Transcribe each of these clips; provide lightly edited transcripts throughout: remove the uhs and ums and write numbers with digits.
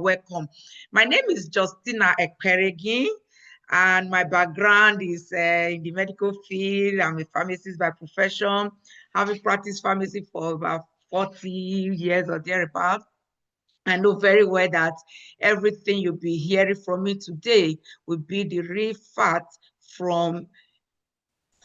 Welcome. My name is Justina Ekperegi, and my background is in the medical field. I'm a pharmacist by profession, having practiced pharmacy for about 40 years or thereabout. I know very well that everything you'll be hearing from me today will be the real fact from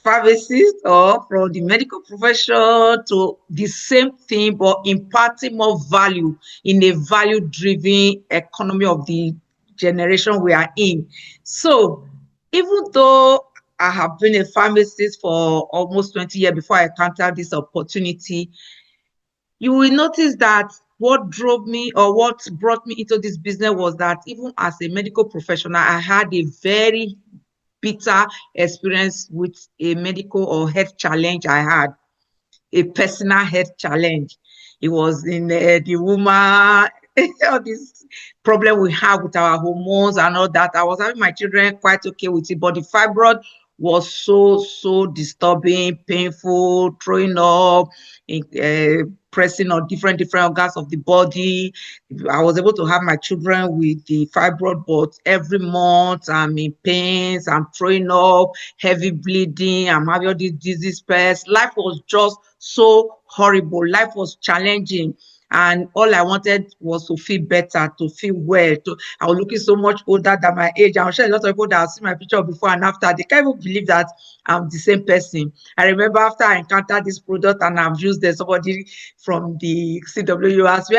pharmacist or from the medical profession to the same thing, but imparting more value in a value-driven economy of the generation we are in. So, even though I have been a pharmacist for almost 20 years before I encountered this opportunity, you will notice that what drove me or what brought me into this business was that even as a medical professional, I had a very bitter experience with a medical or health challenge I had, a personal health challenge. It was in the woman, all this problem we have with our hormones and all that. I was having my children quite okay with it, but the fibroid was so disturbing, painful, throwing up, pressing on different organs of the body. I was able to have my children with the fibroid, but every month I'm in pains, I'm throwing up, heavy bleeding, I'm having all these disease pests. Life was just so horrible. Life was challenging. And all I wanted was to feel better, to feel well. I was looking so much older than my age. I'm sure a lot of people that have seen my picture before and after, they can't even believe that I'm the same person. I remember after I encountered this product and I've used it, somebody from the CW asked me,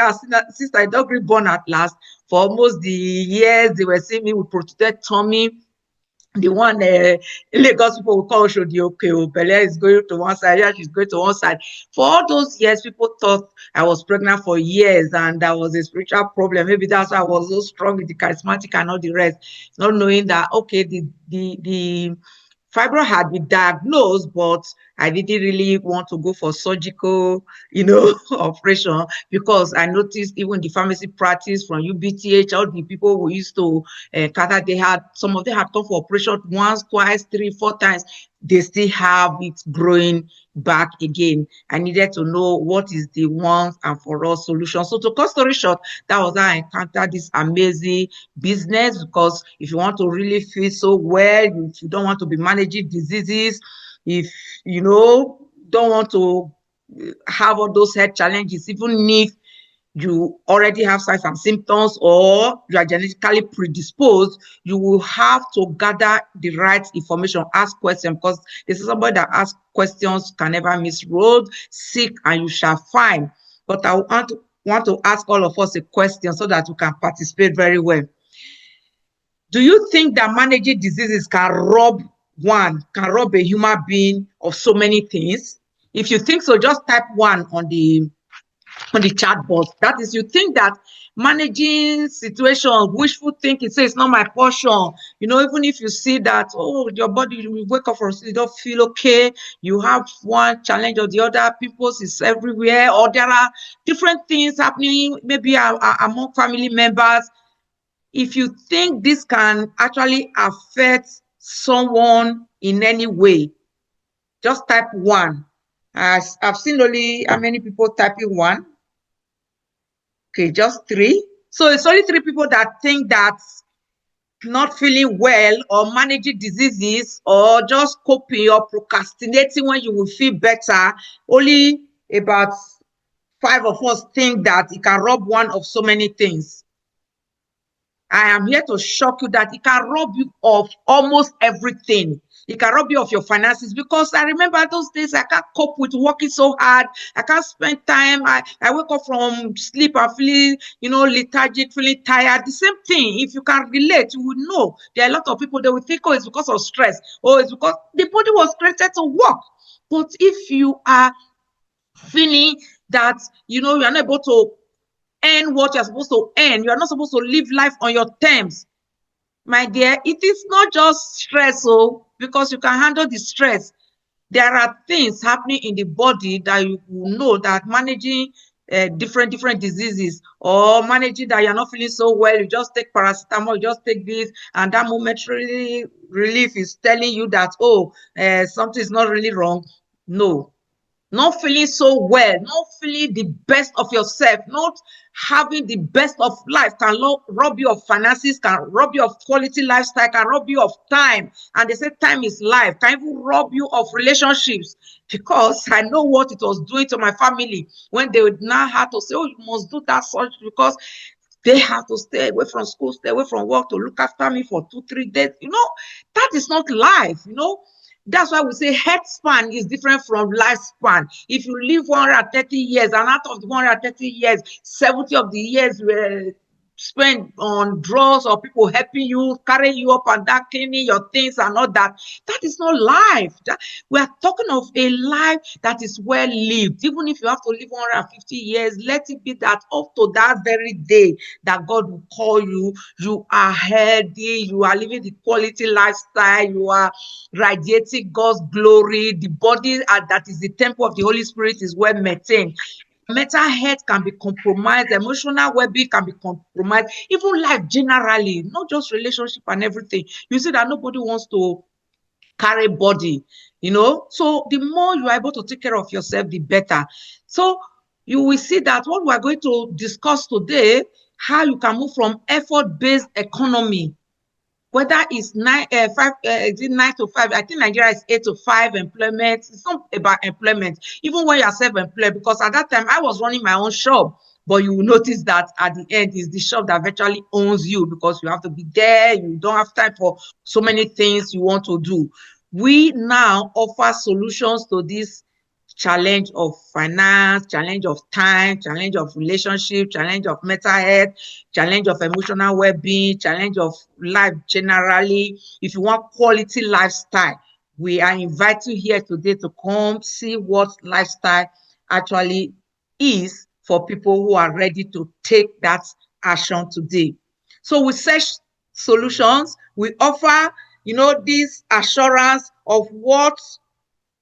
since I don't reborn at last, for almost the years they were seeing me with protruded tummy, the one Lagos people will call Shodi okay, Belle is going to one side, yeah, she's going to one side. For all those years, people thought I was pregnant for years and that was a spiritual problem. Maybe that's why I was so strong with the charismatic and all the rest, not knowing that okay, the fibroid had been diagnosed, but I didn't really want to go for surgical, operation, because I noticed even the pharmacy practice from UBTH, all the people who used to cater, some of them had come for operation once, twice, three, four times. They still have it growing back again. I needed to know what is the once and for all solution. So to cut story short, that was how I encountered this amazing business, because if you want to really feel so well, if you don't want to be managing diseases, if you don't want to have all those health challenges, even if you already have signs and symptoms or you are genetically predisposed, you will have to gather the right information, ask questions, because this is somebody that asks questions can never miss road. Seek and you shall find. But I want to ask all of us a question so that we can participate very well. Do you think that managing diseases can rob a human being of so many things? If you think so, just type 1 on the chat box. That is, you think that managing situations, wishful thinking, say it's not my portion. Even if you see that, your body, you wake up from sleep, you don't feel okay, you have one challenge or the other, pimples is everywhere, or there are different things happening, maybe among family members. If you think this can actually affect someone in any way, just type 1. I've seen only how many people typing 1? Okay, just 3. So it's only 3 people that think that not feeling well or managing diseases or just coping or procrastinating when you will feel better. Only about 5 of us think that it can rob one of so many things. I am here to shock you that it can rob you of almost everything. It can rob you of your finances, because I remember those days I can't cope with working so hard. I can't spend time. I wake up from sleep, I'm feeling, lethargic, feeling tired. The same thing, if you can relate, you will know. There are a lot of people that will think, it's because of stress. It's because the body was created to work. But if you are feeling that, you are not able to earn what you're supposed to earn, you are not supposed to live life on your terms, my dear, it is not just stress, because you can handle the stress. There are things happening in the body that you will know that managing different diseases, or managing that you're not feeling so well, you just take paracetamol, you just take this, and that momentary relief is telling you that something is not really wrong. No, not feeling so well, not feeling the best of yourself, not having the best of life can rob you of finances, can rob you of quality lifestyle, can rob you of time. And they say time is life, can even rob you of relationships. Because I know what it was doing to my family when they would now have to say, oh, you must do that such, because they have to stay away from school, stay away from work to look after me for 2, 3 days. That is not life. That's why we say health span is different from lifespan. If you live 130 years, and out of the 130 years, 70 of the years were spent on drugs or people helping you, carrying you up and down, cleaning your things and all that, that is not life. We are talking of a life that is well lived. Even if you have to live 150 years, let it be that up to that very day that God will call you, you are healthy, you are living the quality lifestyle, you are radiating God's glory, the body that is the temple of the Holy Spirit is well maintained. Mental health can be compromised, emotional well-being can be compromised, even life generally, not just relationship and everything. You see that nobody wants to carry body, so the more you are able to take care of yourself, the better. So you will see that what we are going to discuss today, how you can move from effort-based economy, whether it's 9 to 5. I think Nigeria is 8 to 5 employment. It's not about employment, even when you are self-employed, because at that time I was running my own shop. But you will notice that at the end is the shop that virtually owns you, because you have to be there. You don't have time for so many things you want to do. We now offer solutions to this challenge of finance, challenge of time, challenge of relationship, challenge of mental health, challenge of emotional well-being, challenge of life generally. If you want quality lifestyle, we are inviting you here today to come see what lifestyle actually is for people who are ready to take that action today. So we search solutions, we offer, this assurance of what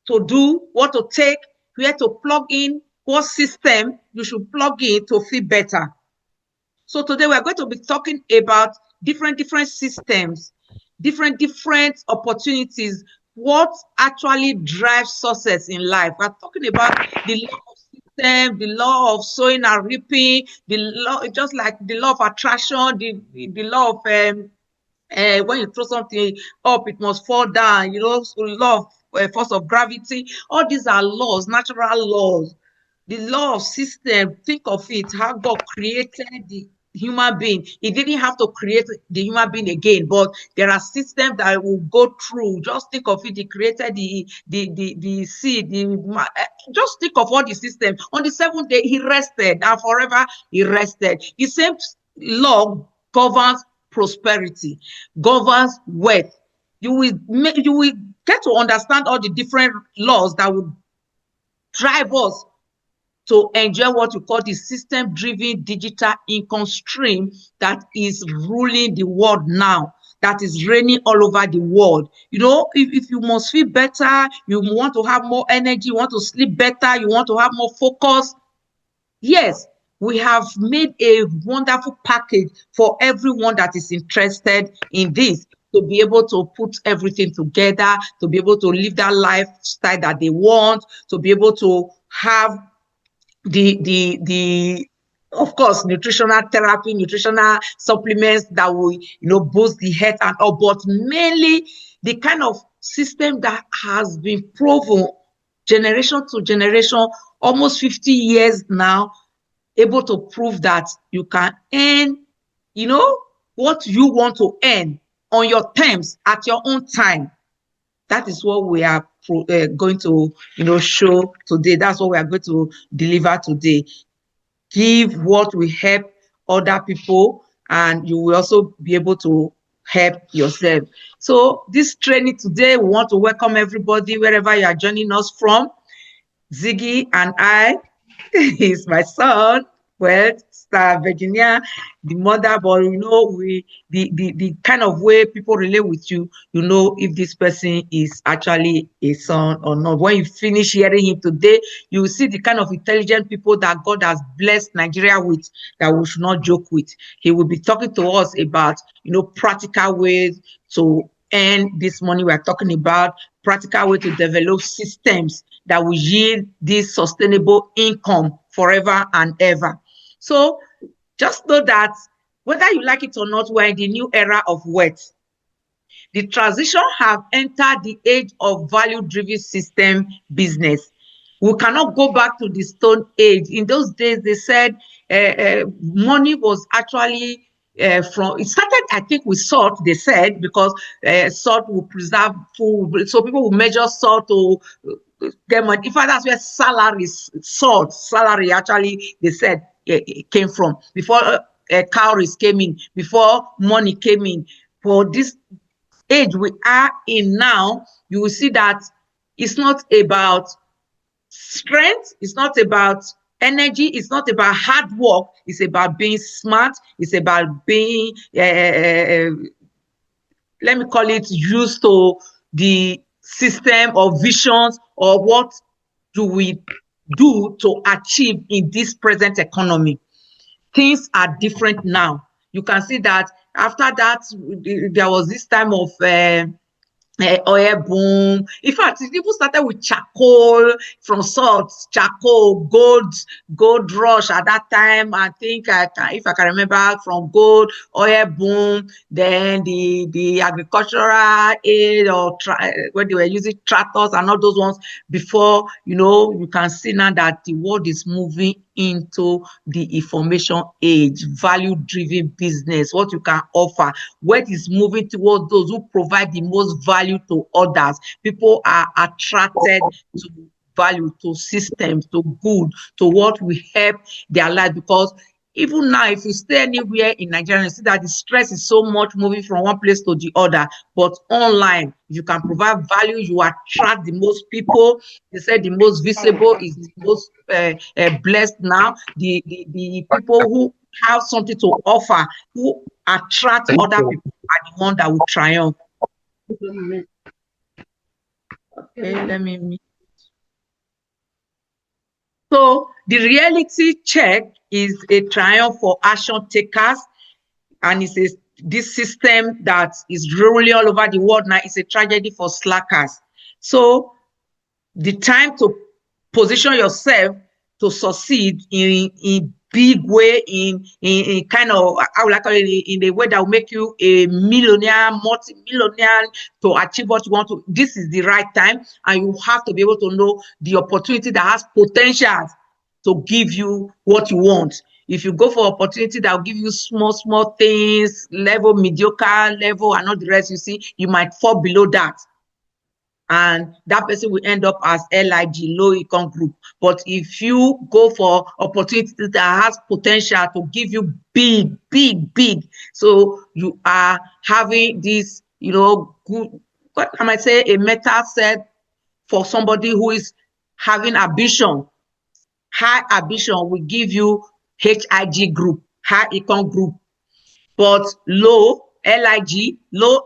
to do, what to take, where to plug in, what system you should plug in to feel better. So today we are going to be talking about different systems, different opportunities, what actually drives success in life. We're talking about the law of system, the law of sowing and reaping, the law, just like the law of attraction, the law of when you throw something up, it must fall down, so law of force of gravity. All these are laws, natural laws. The law of system, think of it, how God created the human being. He didn't have to create the human being again, but there are systems that will go through. Just think of it. He created the seed. Just think of all the systems. On the seventh day, he rested, and forever he rested. The same law governs prosperity, governs wealth. You will get to understand all the different laws that will drive us to enjoy what we call the system-driven digital income stream that is ruling the world now, that is reigning all over the world. If you must feel better, you want to have more energy, you want to sleep better, you want to have more focus, yes, we have made a wonderful package for everyone that is interested in this, to be able to put everything together, to be able to live that lifestyle that they want, to be able to have the of course, nutritional therapy, nutritional supplements that will boost the health and all, but mainly the kind of system that has been proven generation to generation, almost 50 years now, able to prove that you can earn what you want to earn on your terms at your own time. That is what we are going to show today. That's what we are going to deliver today. Give what will help other people, and you will also be able to help yourself. So this training today, we want to welcome everybody wherever you are joining us from. Ziggy and I is my son, well, Sister Virginia, the mother, but the kind of way people relate with you, if this person is actually a son or not. When you finish hearing him today, you will see the kind of intelligent people that God has blessed Nigeria with, that we should not joke with. He will be talking to us about, practical ways to earn this money we are talking about, practical way to develop systems that will yield this sustainable income forever and ever. So just know that whether you like it or not, we're in the new era of wealth. The transition have entered the age of value-driven system business. We cannot go back to the Stone Age. In those days, they said money was actually from, it started, I think, with salt, they said, because salt will preserve food. So people will measure salt to get money. In fact, that's where salary actually, they said, it came from. Before cowries came in, before money came in. For this age we are in now, you will see that it's not about strength, it's not about energy, it's not about hard work, it's about being smart, it's about being let me call it, used to the system or visions, or what do we do to achieve in this present economy. Things are different now. You can see that after that, there was this time of oil boom. In fact, people started with charcoal, from salt, charcoal, gold rush at that time. I think if I can remember, from gold, oil boom, then the agricultural aid, or when they were using tractors and all those ones before, you can see now that the world is moving into the information age, value-driven business, what you can offer, what is moving towards those who provide the most value to others. People are attracted to value, to systems, to good, to what will help their life. Because even now, if you stay anywhere in Nigeria, you see that the stress is so much moving from one place to the other. But online, you can provide value, you attract the most people. They said the most visible is the most blessed now. The people who have something to offer, who attract other people, are the one that will triumph. Okay, let me. So the reality check is a triumph for action takers, and it's this system that is rolling all over the world now is a tragedy for slackers. So the time to position yourself to succeed in big way, in kind of, I would like to call it, in a way that will make you a millionaire, multi-millionaire, to achieve what you want to. This is the right time, and you have to be able to know the opportunity that has potential to give you what you want. If you go for opportunity that will give you small things, level, mediocre level, and all the rest, you see, you might fall below that. And that person will end up as LIG, low income group. But if you go for opportunity that has potential to give you big, so you are having this, good, what I might say, a meta set for somebody who is having ambition. High ambition will give you HIG group, high income group. But low LIG, low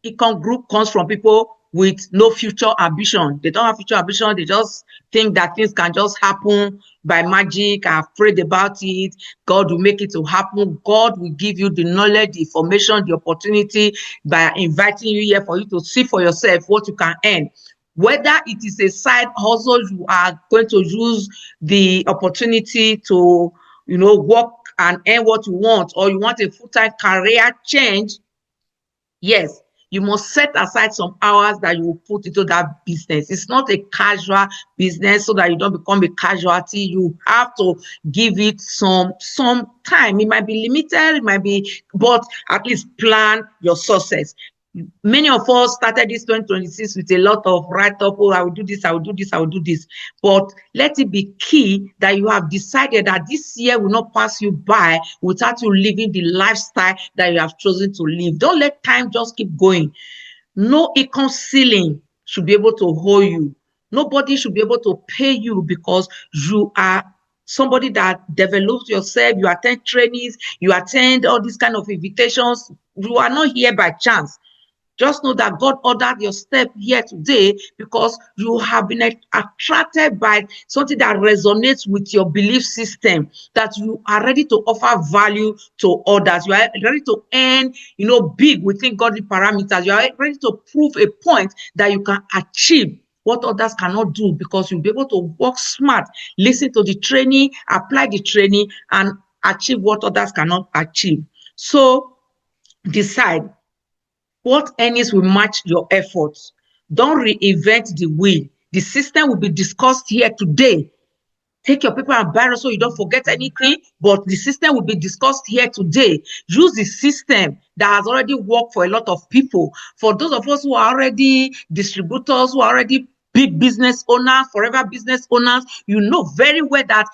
income group, comes from people with no future ambition. They don't have future ambition. They just think that things can just happen by magic, are afraid about it. God will make it to happen. God will give you the knowledge, the information, the opportunity by inviting you here for you to see for yourself what you can earn. Whether it is a side hustle, you are going to use the opportunity to, work and earn what you want, or you want a full-time career change, yes, you must set aside some hours that you will put into that business. It's not a casual business, so that you don't become a casualty. You have to give it some time. It might be limited, it might be, but at least plan your success. Many of us started this 2026 with a lot of write-up. Oh, I will do this, I will do this, I will do this. But let it be key that you have decided that this year will not pass you by without you living the lifestyle that you have chosen to live. Don't let time just keep going. No income ceiling should be able to hold you. Nobody should be able to pay you because you are somebody that develops yourself. You attend trainings, you attend all these kind of invitations. You are not here by chance. Just know that God ordered your step here today because you have been attracted by something that resonates with your belief system, that you are ready to offer value to others. You are ready to earn, big within godly parameters. You are ready to prove a point that you can achieve what others cannot do, because you'll be able to work smart, listen to the training, apply the training, and achieve what others cannot achieve. So decide what earnings will match your efforts. Don't reinvent the wheel. The system will be discussed here today. Take your paper and biro so you don't forget anything, but the system will be discussed here today. Use the system that has already worked for a lot of people. For those of us who are already distributors, who are already big business owners, forever business owners, you know very well that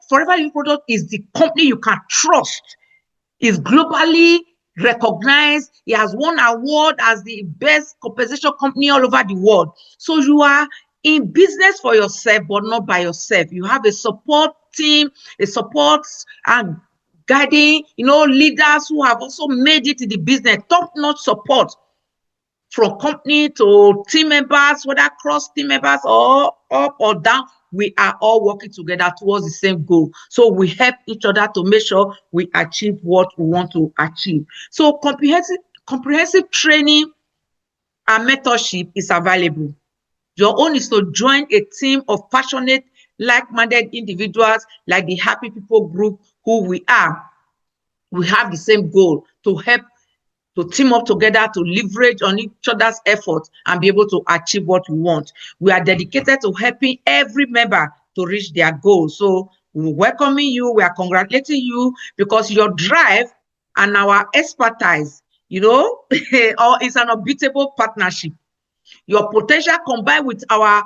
Forever Living Product is the company you can trust. It's globally recognized. It has won award as the best compensation company all over the world. So you are in business for yourself, but not by yourself. You have a support team, a support and guiding, leaders who have also made it in the business, top-notch support from company to team members, whether cross team members or up or down. We are all working together towards the same goal. So we help each other to make sure we achieve what we want to achieve. So comprehensive training and mentorship is available. Your own is to join a team of passionate, like-minded individuals like the Happy People group who we are. We have the same goal to help to team up together to leverage on each other's efforts and be able to achieve what we want. We are dedicated to helping every member to reach their goals. So we're welcoming you, we are congratulating you, because your drive and our expertise, it's an unbeatable partnership. Your potential combined with our,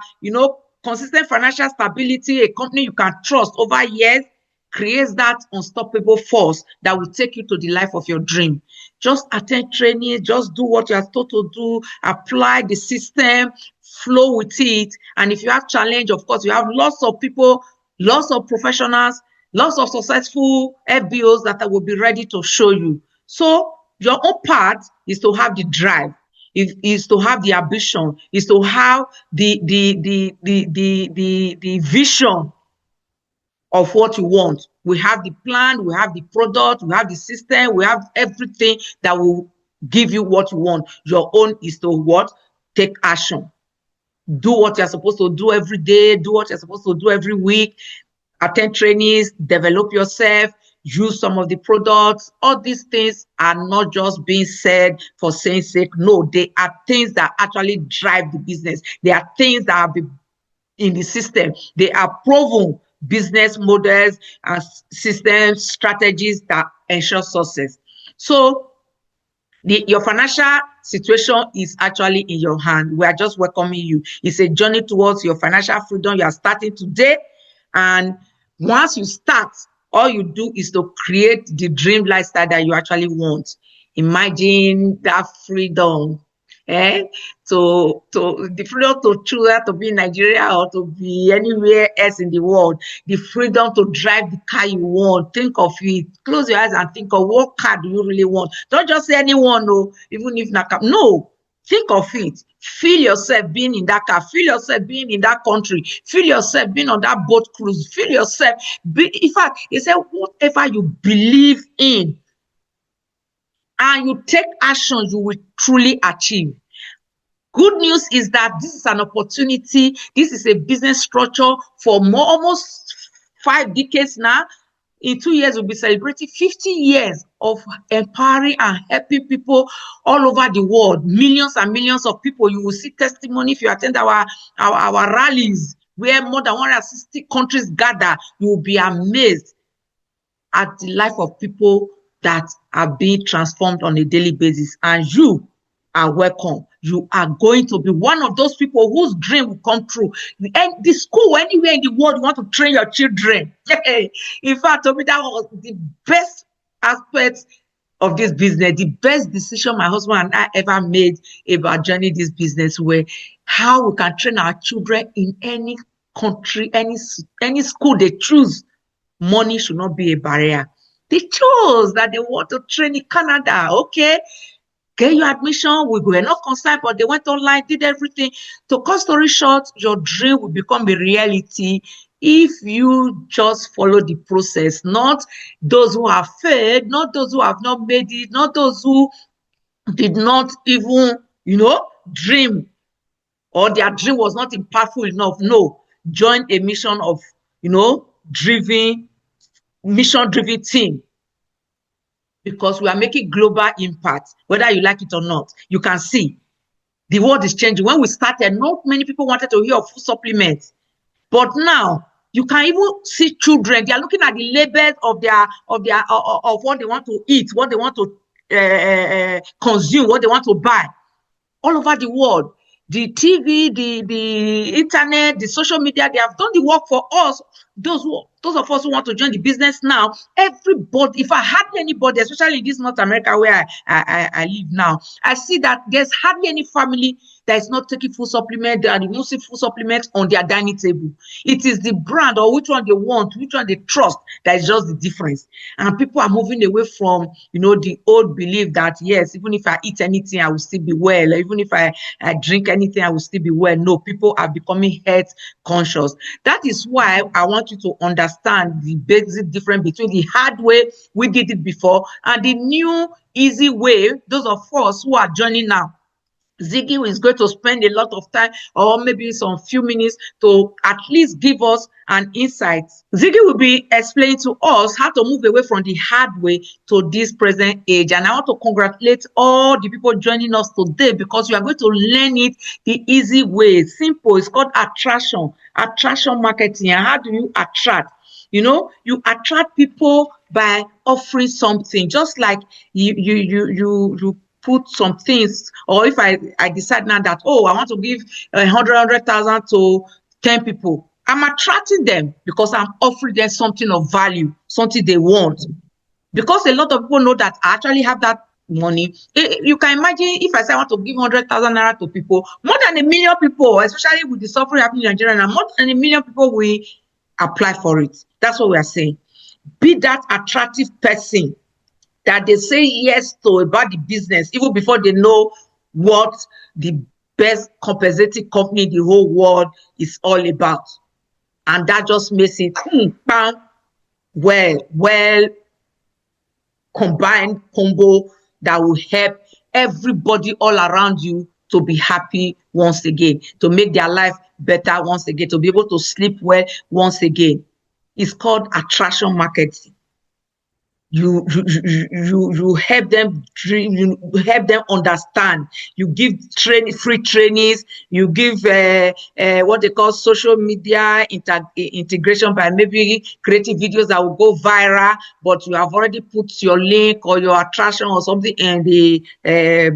consistent financial stability, a company you can trust over years, creates that unstoppable force that will take you to the life of your dream. Just attend training, just do what you are told to do, apply the system, flow with it. And if you have challenge, of course, you have lots of people, lots of professionals, lots of successful FBOs that will be ready to show you. So your own part is to have the drive, is to have the ambition, is to have the vision of what you want. We have the plan, we have the product, we have the system, we have everything that will give you what you want. Your own is to what? Take action. Do what you're supposed to do every day, do what you're supposed to do every week, attend trainings, develop yourself, use some of the products. All these things are not just being said for saying sake. No, they are things that actually drive the business. They are things that have been in the system. They are proven business models and systems, strategies that ensure success. So your financial situation is actually in your hand. We are just welcoming you. It's a journey towards your financial freedom. You are starting today. And once you start, all you do is to create the dream lifestyle that you actually want. Imagine that freedom. To the freedom to choose to be in Nigeria or to be anywhere else in the world, the freedom to drive the car you want. Think of it. Close your eyes and think of what car do you really want. Don't just say anyone, no, even if not. No, think of it. Feel yourself being in that car. Feel yourself being in that country. Feel yourself being on that boat cruise. Feel yourself. In fact, they say whatever you believe in and you take action, you will truly achieve. Good news is that this is an opportunity. This is a business structure for almost 5 decades now. In 2 years, we'll be celebrating 50 years of empowering and helping people all over the world. Millions and millions of people. You will see testimony if you attend our rallies, where more than 160 countries gather. You will be amazed at the life of people that are being transformed on a daily basis. And you are welcome. You are going to be one of those people whose dream will come true. And the school, anywhere in the world, you want to train your children. In fact, to me, that was the best aspect of this business, the best decision my husband and I ever made about joining this business, where how we can train our children in any country, any school they choose. Money should not be a barrier. They chose that they want to train in Canada. Okay, get your admission. We were not concerned, but they went online, did everything. To cut story short, your dream will become a reality if you just follow the process. Not those who have failed, not those who have not made it, not those who did not even, dream or their dream was not impactful enough. No, join a mission of, mission-driven team, because we are making global impact, whether you like it or not. You can see the world is changing. When we started, not many people wanted to hear of food supplements, but now you can even see children. They are looking at the labels of what they want to eat, what they want to consume, what they want to buy, all over the world. The TV, the internet, the social media, they have done the work for us. Those of us who want to join the business now, everybody, if I hardly anybody, especially in this North America where I live now, I see that there's hardly any family that is not taking food supplement, and you won't see food supplements on their dining table. It is the brand or which one they want, which one they trust, that is just the difference. And people are moving away from, the old belief that, yes, even if I eat anything, I will still be well. Even if I drink anything, I will still be well. No, people are becoming health conscious. That is why I want you to understand the basic difference between the hard way we did it before and the new easy way, those of us who are joining now. Ziggy is going to spend a lot of time, or maybe some few minutes, to at least give us an insight. Ziggy will be explaining to us how to move away from the hard way to this present age. And I want to congratulate all the people joining us today, because you are going to learn it the easy way. Simple. It's called attraction marketing. And how do you attract? You attract people by offering something, just like you put some things. Or if I decide now that, I want to give 100,000 to 10 people, I'm attracting them because I'm offering them something of value, something they want. Because a lot of people know that I actually have that money. You can imagine if I say I want to give 100,000 naira to people, more than 1 million people, especially with the suffering happening in Nigeria, and more than 1 million people will apply for it. That's what we are saying. Be that attractive person that they say yes to about the business, even before they know what the best compensating company in the whole world is all about. And that just makes it well combined combo that will help everybody all around you to be happy once again, to make their life better once again, to be able to sleep well once again. It's called attraction marketing. You help them dream, you help them understand. You give free trainings. You give what they call social media integration by maybe creating videos that will go viral, but you have already put your link or your attraction or something in the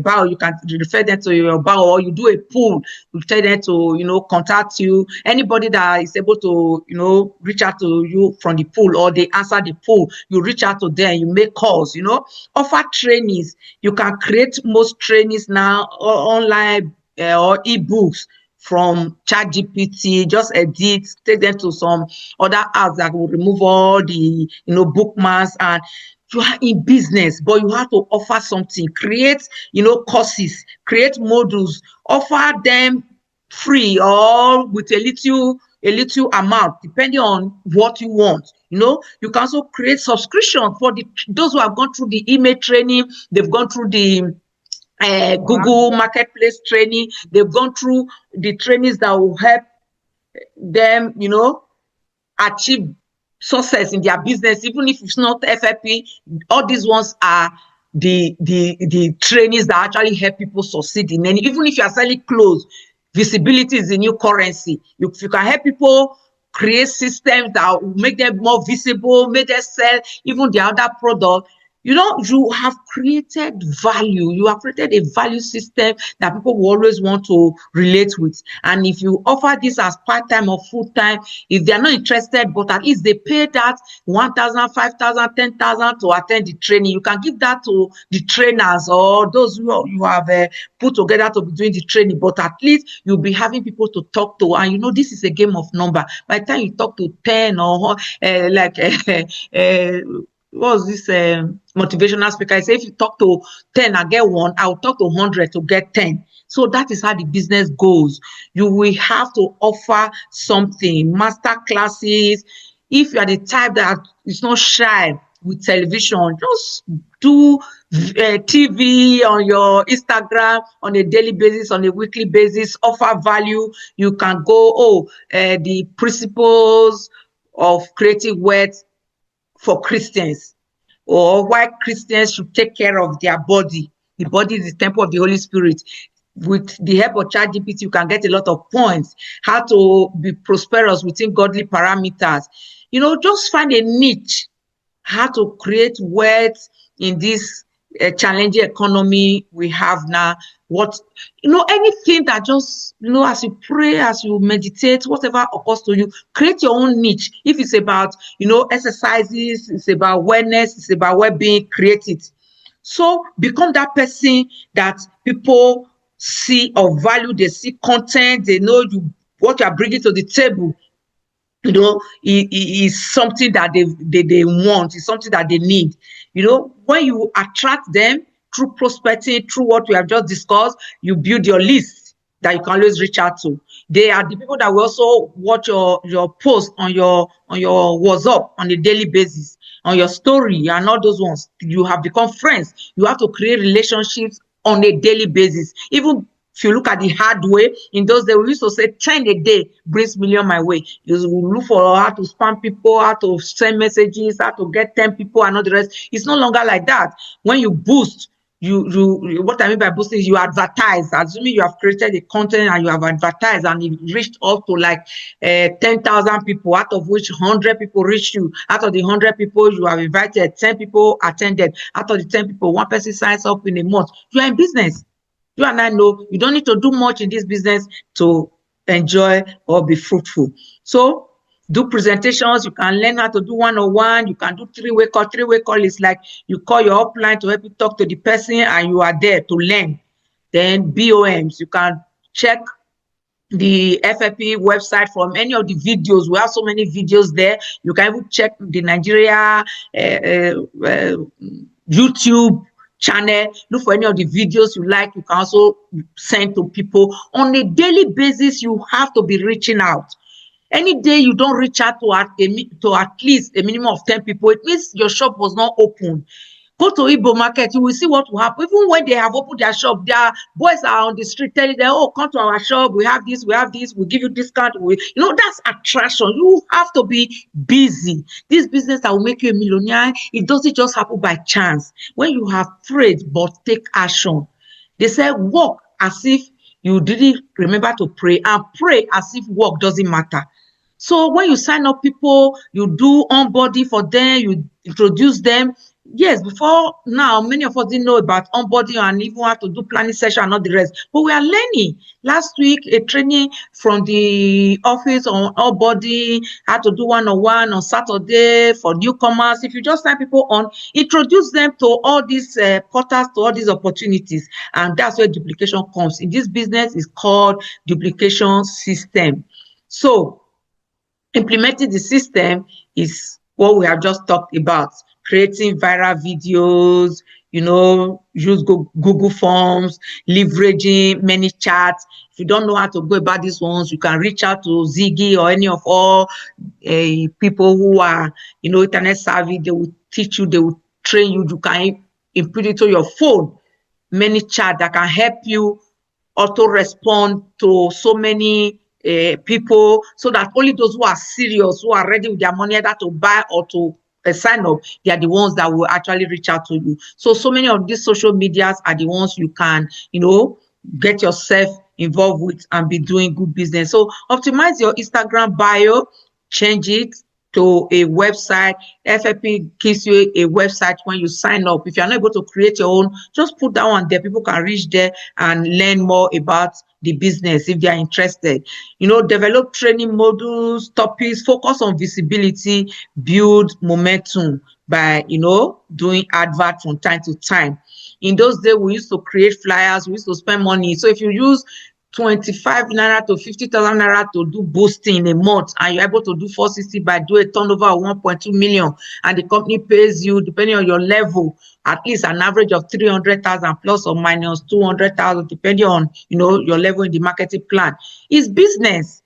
bio. You can refer them to your bio, or you do a poll. You tell them to contact you. Anybody that is able to reach out to you from the poll, or they answer the poll, you reach out to them. You make calls, offer trainings. You can create most trainings now online or ebooks from ChatGPT. Just edit, take them to some other apps that will remove all the bookmarks, and you are in business, but you have to offer something. Create courses, create modules, offer them free or with a little amount, depending on what you want. You can also create subscription for those who have gone through the email training, they've gone through the Google Marketplace training, they've gone through the trainings that will help them, achieve success in their business, even if it's not FFP. All these ones are the trainings that actually help people succeed in any. Even if you are selling clothes, visibility is the new currency. If you can help people create systems that will make them more visible, make them sell even the other product, you have created value. You have created a value system that people will always want to relate with. And if you offer this as part-time or full-time, if they're not interested, but at least they pay that 1,000, 5,000, 10,000 to attend the training, you can give that to the trainers or those who you have put together to be doing the training. But at least you'll be having people to talk to. And this is a game of number. By the time you talk to 10 or what was this motivational speaker? I say, if you talk to 10 and get 1, I'll talk to 100 to get 10. So that is how the business goes. You will have to offer something, master classes. If you are the type that is not shy with television. Just do TV on your Instagram on a daily basis, on a weekly basis, offer value. You can go, the principles of creative wealth for Christians, or why Christians should take care of their body. The body is the temple of the Holy Spirit. With the help of ChatGPT, you can get a lot of points, how to be prosperous within godly parameters. Just find a niche, how to create wealth in this challenging economy we have now. Anything that just, as you pray, as you meditate, whatever occurs to you, create your own niche. If it's about, exercises, it's about wellness, it's about well-being, create it. So become that person that people see or value, they see content, they know what you are bringing to the table. It is something that they want, it's something that they need. When you attract them through prospecting, through what we have just discussed, you build your list that you can always reach out to. They are the people that will also watch your post on your WhatsApp on a daily basis, on your story, and all those ones. You have become friends. You have to create relationships on a daily basis. Even if you look at the hard way, in those days we used to say 10 a day brings million my way. You look for how to spam people, how to send messages, how to get 10 people and all the rest. It's no longer like that. When you boost, what I mean by boosting is you advertise. Assuming you have created the content and you have advertised and it reached up to like 10,000 people, out of which 100 people reach you. Out of the 100 people you have invited, 10 people attended. Out of the 10 people, one person signs up in a month. You are in business. You and I know you don't need to do much in this business to enjoy or be fruitful. So do presentations. You can learn how to do one-on-one. You can do three-way call. Three-way call is like you call your upline to help you talk to the person and you are there to learn. Then BOMs, you can check the FFP website from any of the videos. We have so many videos there. You can even check the Nigeria YouTube channel. Look for any of the videos you like. You can also send to people on a daily basis. You have to be reaching out. Any day you don't reach out to at least a minimum of 10 people, it means your shop was not open. Go to Igbo market, you will see what will happen. Even when they have opened their shop, their boys are on the street telling them, oh, come to our shop, we have this, we'll give you discount. That's attraction. You have to be busy. This business that will make you a millionaire, it doesn't just happen by chance. When you have prayed but take action, they say walk as if you didn't remember to pray, and pray as if work doesn't matter. So when you sign up people, you do onboarding for them, you introduce them. Yes, before now, many of us didn't know about onboarding and even how to do planning session and all the rest. But we are learning. Last week, a training from the office on onboarding, how to do one-on-one on Saturday for newcomers. If you just sign people on, introduce them to all these portals, to all these opportunities. And that's where duplication comes. In this business, it's called duplication system. So implementing the system is what we have just talked about. Creating viral videos, use Google Forms, leveraging many chats. If you don't know how to go about these ones, you can reach out to Ziggy or any of all people who are, internet savvy. They will teach you, they will train you. You can input it to your phone. Many chats that can help you auto respond to so many people, so that only those who are serious, who are ready with their money either to buy or to sign up, they are the ones that will actually reach out to you. So many of these social medias are the ones you can, get yourself involved with and be doing good business. So optimize your Instagram bio, change it to a website. FFP gives you a website when you sign up. If you're not able to create your own, just put that one there. People can reach there and learn more about the business if they are interested. Develop training modules, topics, focus on visibility, build momentum by, doing advert from time to time. In those days, we used to create flyers, we used to spend money. So if you use 25 naira to 50,000 naira to do boosting in a month, and you're able to do 460 by do a turnover of 1.2 million, and the company pays you, depending on your level, at least an average of 300,000 plus or minus 200,000, depending on your level in the marketing plan. It's business.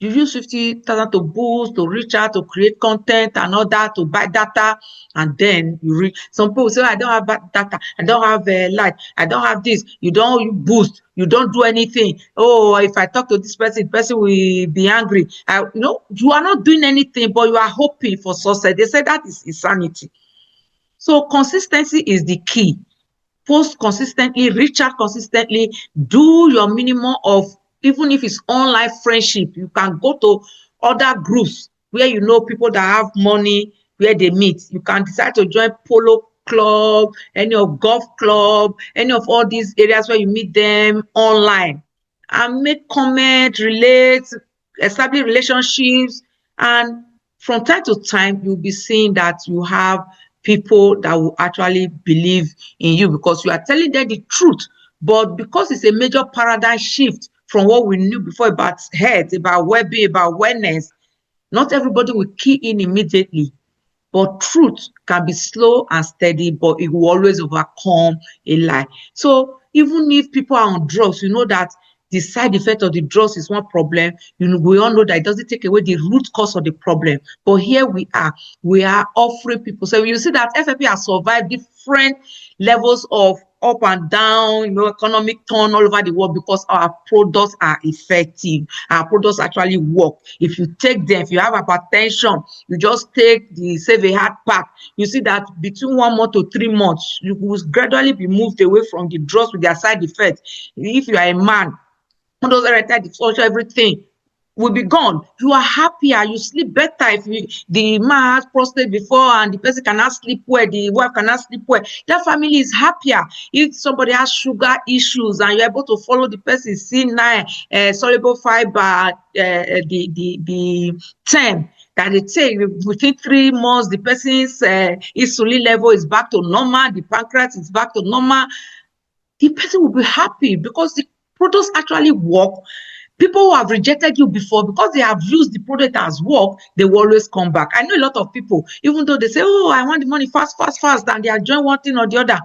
You use 50,000 to boost, to reach out, to create content and all that, to buy data, and then you reach. Some people say, I don't have data, I don't have light, I don't have this. You don't boost, you don't do anything. Oh, if I talk to this person, the person will be angry. You are not doing anything, but you are hoping for success. They say that is insanity. So consistency is the key. Post consistently, reach out consistently, do your minimum of, even if it's online friendship, you can go to other groups where you know people that have money, where they meet. You can decide to join polo club, any of golf club, any of all these areas where you meet them online, and make comment, relate, establish relationships, and from time to time you'll be seeing that you have people that will actually believe in you because you are telling them the truth. But because it's a major paradigm shift from what we knew before about health, about well-being, about wellness, not everybody will key in immediately. But truth can be slow and steady, but it will always overcome a lie. So even if people are on drugs, you know that the side effect of the drugs is one problem. We all know that it doesn't take away the root cause of the problem. But here we are offering people. So you see that FFP has survived different levels of up and down, economic turn all over the world because our products are effective. Our products actually work. If you take them, if you have hypertension, you just take the Save a Heart pack. You see that between 1 month to 3 months, you will gradually be moved away from the drugs with their side effects. If you are a man, all those erectile dysfunction, everything will be gone. You are happier, you sleep better. If the man has prostate before and the person cannot sleep well, the wife cannot sleep well, that family is happier. If somebody has sugar issues and you're able to follow the person C9 soluble fiber, the term that they take, within 3 months the person's insulin level is back to normal, the pancreas is back to normal, the person will be happy because the products actually work. People who have rejected you before, because they have used the product as work, they will always come back. I know a lot of people, even though they say, oh, I want the money fast, and they are doing one thing or the other,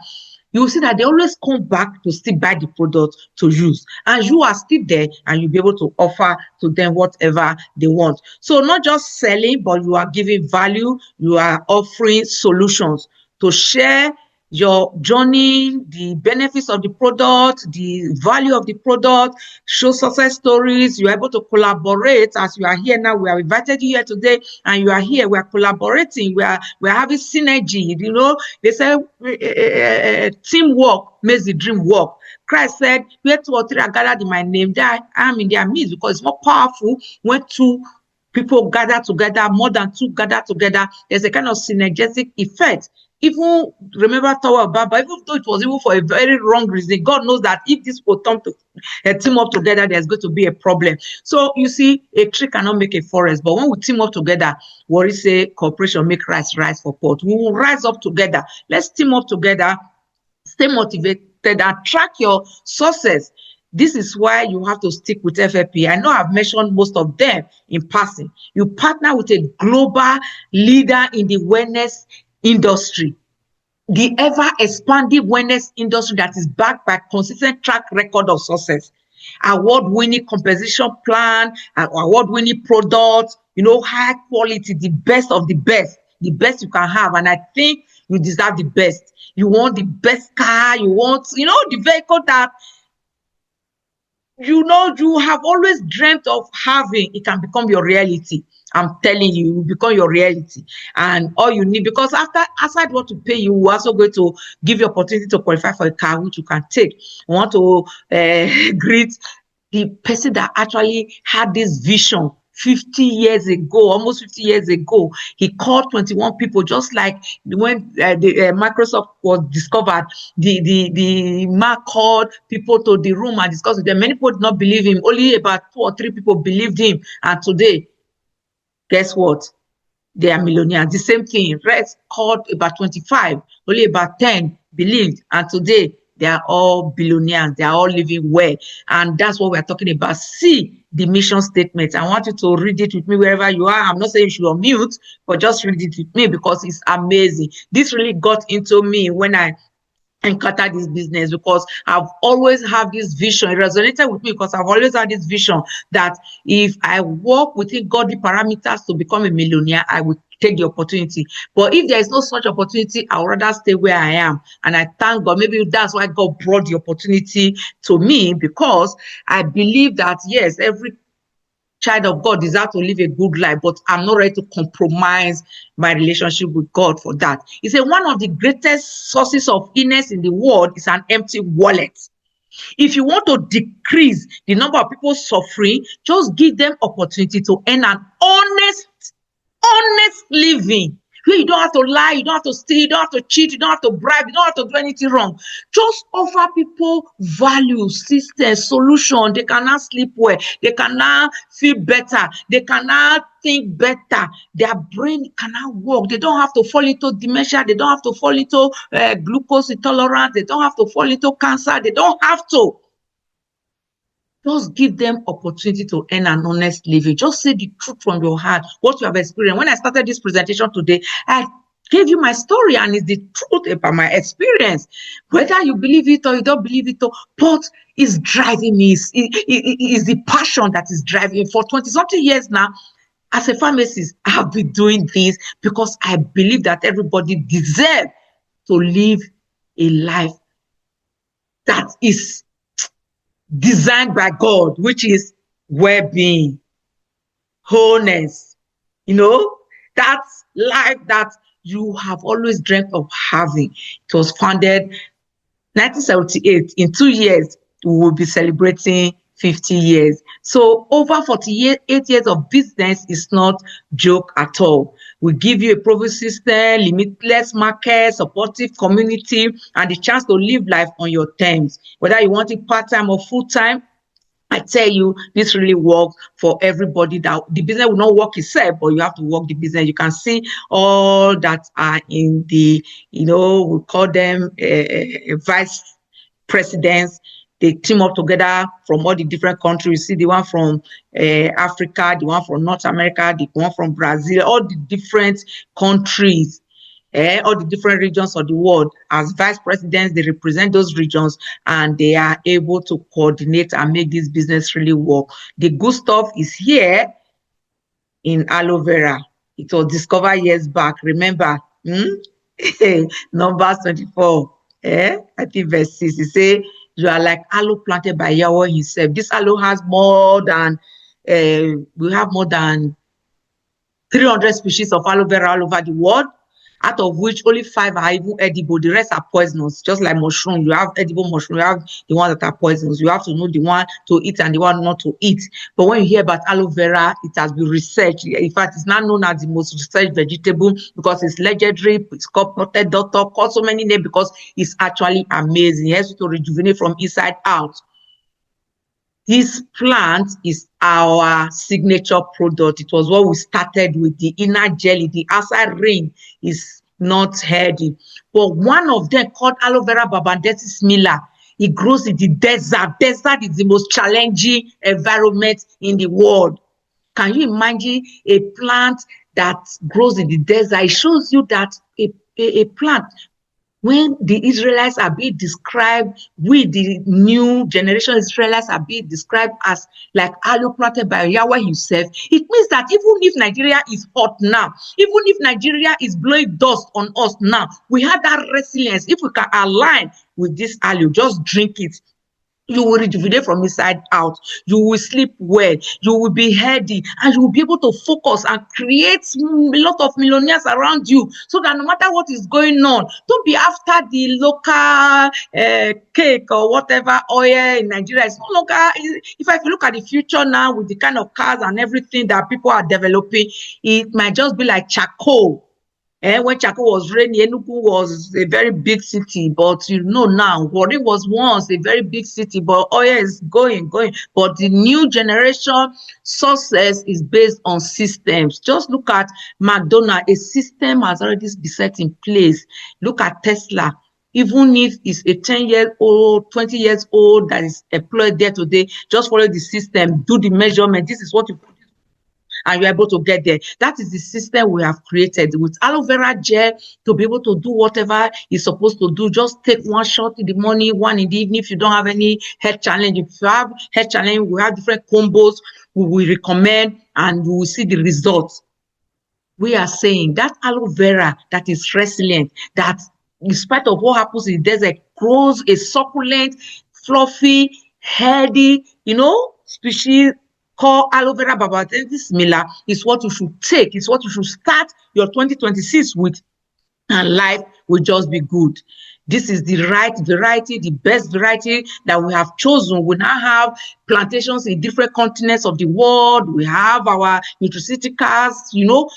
you will see that they always come back to still buy the product to use. And you are still there and you'll be able to offer to them whatever they want. So not just selling, but you are giving value, you are offering solutions to share your journey, the benefits of the product, the value of the product, show success stories. You are able to collaborate. As you are here now, we have invited you here today, and you are here. We are collaborating. We are having synergy. They say teamwork makes the dream work. Christ said, where 2 or 3 are gathered in my name, there I am in their midst, because it's more powerful when 2 people gather together, more than 2 gather together. There's a kind of synergetic effect. Even remember Tower of Babel, even though it was even for a very wrong reason, God knows that if this will come to team up together, there's going to be a problem. So you see, a tree cannot make a forest, but when we team up together, what is say cooperation make rise for pot. We will rise up together. Let's team up together, stay motivated, and track your success. This is why you have to stick with FFP. I know I've mentioned most of them in passing. You partner with a global leader in the wellness industry, the ever expanding wellness industry that is backed by consistent track record of success, award-winning compensation plan, award-winning products, high quality, the best of the best you can have. And I think you deserve the best. You want the best car, you want, the vehicle that you have always dreamt of having. It can become your reality. I'm telling you, it will become your reality. And all you need, because aside what to pay, you will also going to give you opportunity to qualify for a car, which you can take. I want to greet the person that actually had this vision 50 years ago, almost 50 years ago. He called 21 people, just like when Microsoft was discovered. The man called people to the room and discussed with them. Many people did not believe him. Only about 2 or 3 people believed him. And today, guess what? They are millionaires. The same thing. Rest called about 25. Only about 10 believed. And today, they are all billionaires. They are all living well. And that's what we're talking about. See the mission statement. I want you to read it with me wherever you are. I'm not saying you should unmute, but just read it with me because it's amazing. This really got into me when I encounter this business, because I've always had this vision. It resonated with me because I've always had this vision that if I work within godly parameters to become a millionaire, I will take the opportunity. But if there is no such opportunity, I would rather stay where I am. And I thank God. Maybe that's why God brought the opportunity to me, because I believe that, yes, every child of God desire to live a good life, but I'm not ready to compromise my relationship with God for that. He said one of the greatest sources of illness in the world is an empty wallet. If you want to decrease the number of people suffering, just give them opportunity to earn an honest living. Where you don't have to lie, you don't have to steal, you don't have to cheat, you don't have to bribe, you don't have to do anything wrong. Just offer people value, system, solution. They can now sleep well, they can now feel better, they can now think better, their brain can now work. They don't have to fall into dementia, they don't have to fall into glucose intolerance, they don't have to fall into cancer, they don't have to. Just give them opportunity to earn an honest living. Just say the truth from your heart, what you have experienced. When I started this presentation today, I gave you my story, and it's the truth about my experience. Whether you believe it or you don't believe it, but it's driving me. It's the passion that is driving me. For 20-something years now, as a pharmacist, I have been doing this because I believe that everybody deserves to live a life that is designed by God, which is well-being, wholeness, that life that you have always dreamt of having. It was founded 1978. In 2 years, we will be celebrating 50 years. So over 48 years of business is not joke at all. We give you a proven system, limitless market, supportive community, and the chance to live life on your terms. Whether you want it part-time or full-time, I tell you, this really works for everybody. That the business will not work itself, but you have to work the business. You can see all that are in the, we call them vice presidents. They team up together from all the different countries. You see the one from Africa, the one from North America, the one from Brazil, all the different countries, all the different regions of the world. As vice presidents, they represent those regions, and they are able to coordinate and make this business really work. The good stuff is here in aloe vera. It was discovered years back. Remember, Numbers 24, I think verse 6, it says, you are like aloe planted by Yahweh himself. This aloe has more than, we have more than 300 species of aloe vera all over the world, out of which only 5 are even edible. The rest are poisonous. Just like mushroom, you have edible mushroom, you have the ones that are poisonous. You have to know the one to eat and the one not to eat. But when you hear about aloe vera, it has been researched. In fact, it's now known as the most researched vegetable because it's legendary. It's called Potted Doctor, called so many names because it's actually amazing. It helps you to rejuvenate from inside out. This plant is our signature product. It was what we started with. The inner jelly, the outside ring is not healthy. But one of them, called aloe vera babandensis miller, it grows in the desert. Desert is the most challenging environment in the world. Can you imagine a plant that grows in the desert? It shows you that a plant, when the Israelites are being described, we, the new generation Israelites, are being described as like aloe planted by Yahweh himself, it means that even if Nigeria is hot now, even if Nigeria is blowing dust on us now, we have that resilience. If we can align with this aloe, just drink it, you will rejuvenate from inside out. You will sleep well. You will be healthy, and you will be able to focus and create a lot of millionaires around you. So that no matter what is going on, don't be after the local cake or whatever oil in Nigeria. It's no longer. If I look at the future now with the kind of cars and everything that people are developing, it might just be like charcoal. When charcoal was reigning, Enugu was a very big city, but now, Warri was once a very big city, but oil is going. But the new generation success is based on systems. Just look at McDonald's. A system has already been set in place. Look at Tesla. Even if it's a 10-year-old, 20 years old that is employed there today, just follow the system, do the measurement. This is what you put, and you're able to get there. That is the system we have created with aloe vera gel to be able to do whatever you're supposed to do. Just take one shot in the morning, one in the evening. If you don't have any health challenge, if you have health challenge, we have different combos we will recommend, and we will see the results. We are saying that aloe vera that is resilient, that in spite of what happens in the desert, grows a succulent, fluffy, healthy, species called aloe vera barbadensis miller, is what you should take. It's what you should start your 2026 with, and life will just be good. This is the right variety, the best variety that we have chosen. We now have plantations in different continents of the world. We have our nutraceuticals. You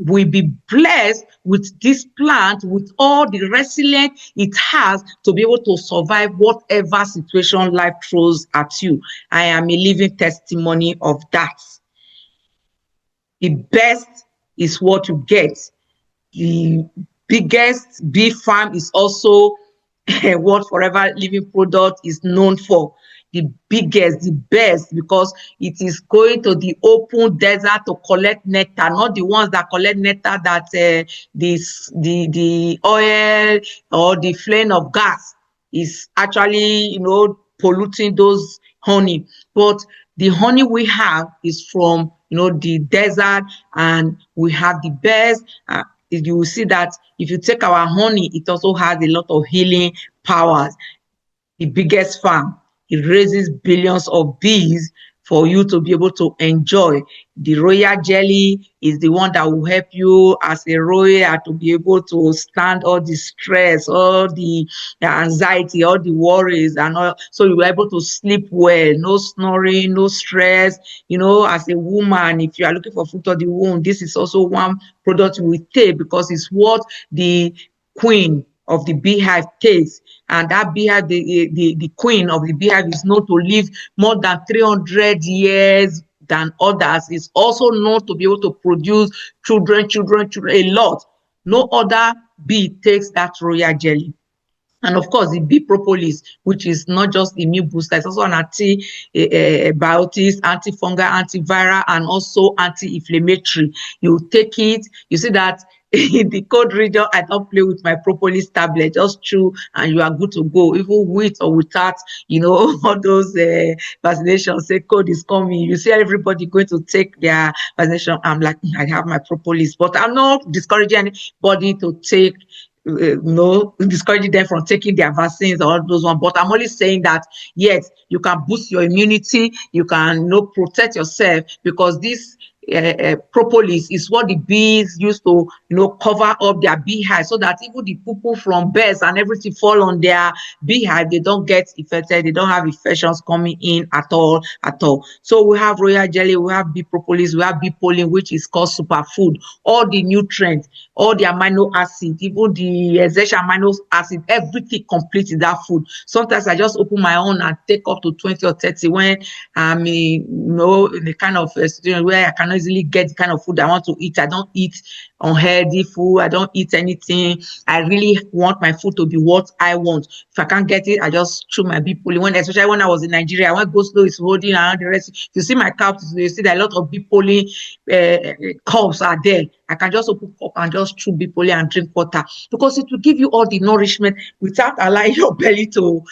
will be blessed with this plant, with all the resilience it has to be able to survive whatever situation life throws at you. I am a living testimony of that. The best is what you get. The biggest bee farm is also what Forever Living product is known for. The biggest, the best, because it is going to the open desert to collect nectar, not the ones that collect nectar that the oil or the flame of gas is actually, polluting those honey. But the honey we have is from, the desert, and we have the best. You will see that if you take our honey, it also has a lot of healing powers. The biggest farm, it raises billions of bees for you to be able to enjoy. The royal jelly is the one that will help you as a royal to be able to stand all the stress, all the anxiety, all the worries, and all. So you are able to sleep well, no snoring, no stress. As a woman, if you are looking for fruit of the womb, this is also one product we take, because it's what the queen of the beehive takes. And that beehive, the queen of the beehive, is known to live more than 300 years than others. Is also known to be able to produce children, a lot. No other bee takes that royal jelly. And of course, the bee propolis, which is not just immune booster, it's also an antibiotics, antifungal, antiviral, and also anti-inflammatory. You take it, you see that in the cold region, I don't play with my propolis tablet, just chew and you are good to go, even with or without, all those vaccinations. Say cold is coming, you see everybody going to take their vaccination. I'm like, I have my propolis, but I'm not discouraging anybody to take, discouraging them from taking their vaccines or all those ones. But I'm only saying that, yes, you can boost your immunity, you can protect yourself, because this propolis is what the bees used to cover up their beehive, so that even the poo from birds and everything fall on their beehive, they don't get infected, they don't have infections coming in at all. So we have royal jelly, we have bee propolis, we have bee pollen, which is called superfood. All the nutrients, all the amino acid, even the essential amino acid, everything complete in that food. Sometimes I just open my own and take up to 20 or 30 when I'm in the kind of situation where I cannot easily get the kind of food I want to eat. I don't eat unhealthy food, I don't eat anything. I really want my food to be what I want. If I can't get it, I just chew my bee pollen. Especially when I was in Nigeria, when Go Slow is holding around the rest. If you see my couch, you see that a lot of bee pollen cups are there. I can just open cup and just chew bee pollen and drink water, because it will give you all the nourishment without allowing your belly to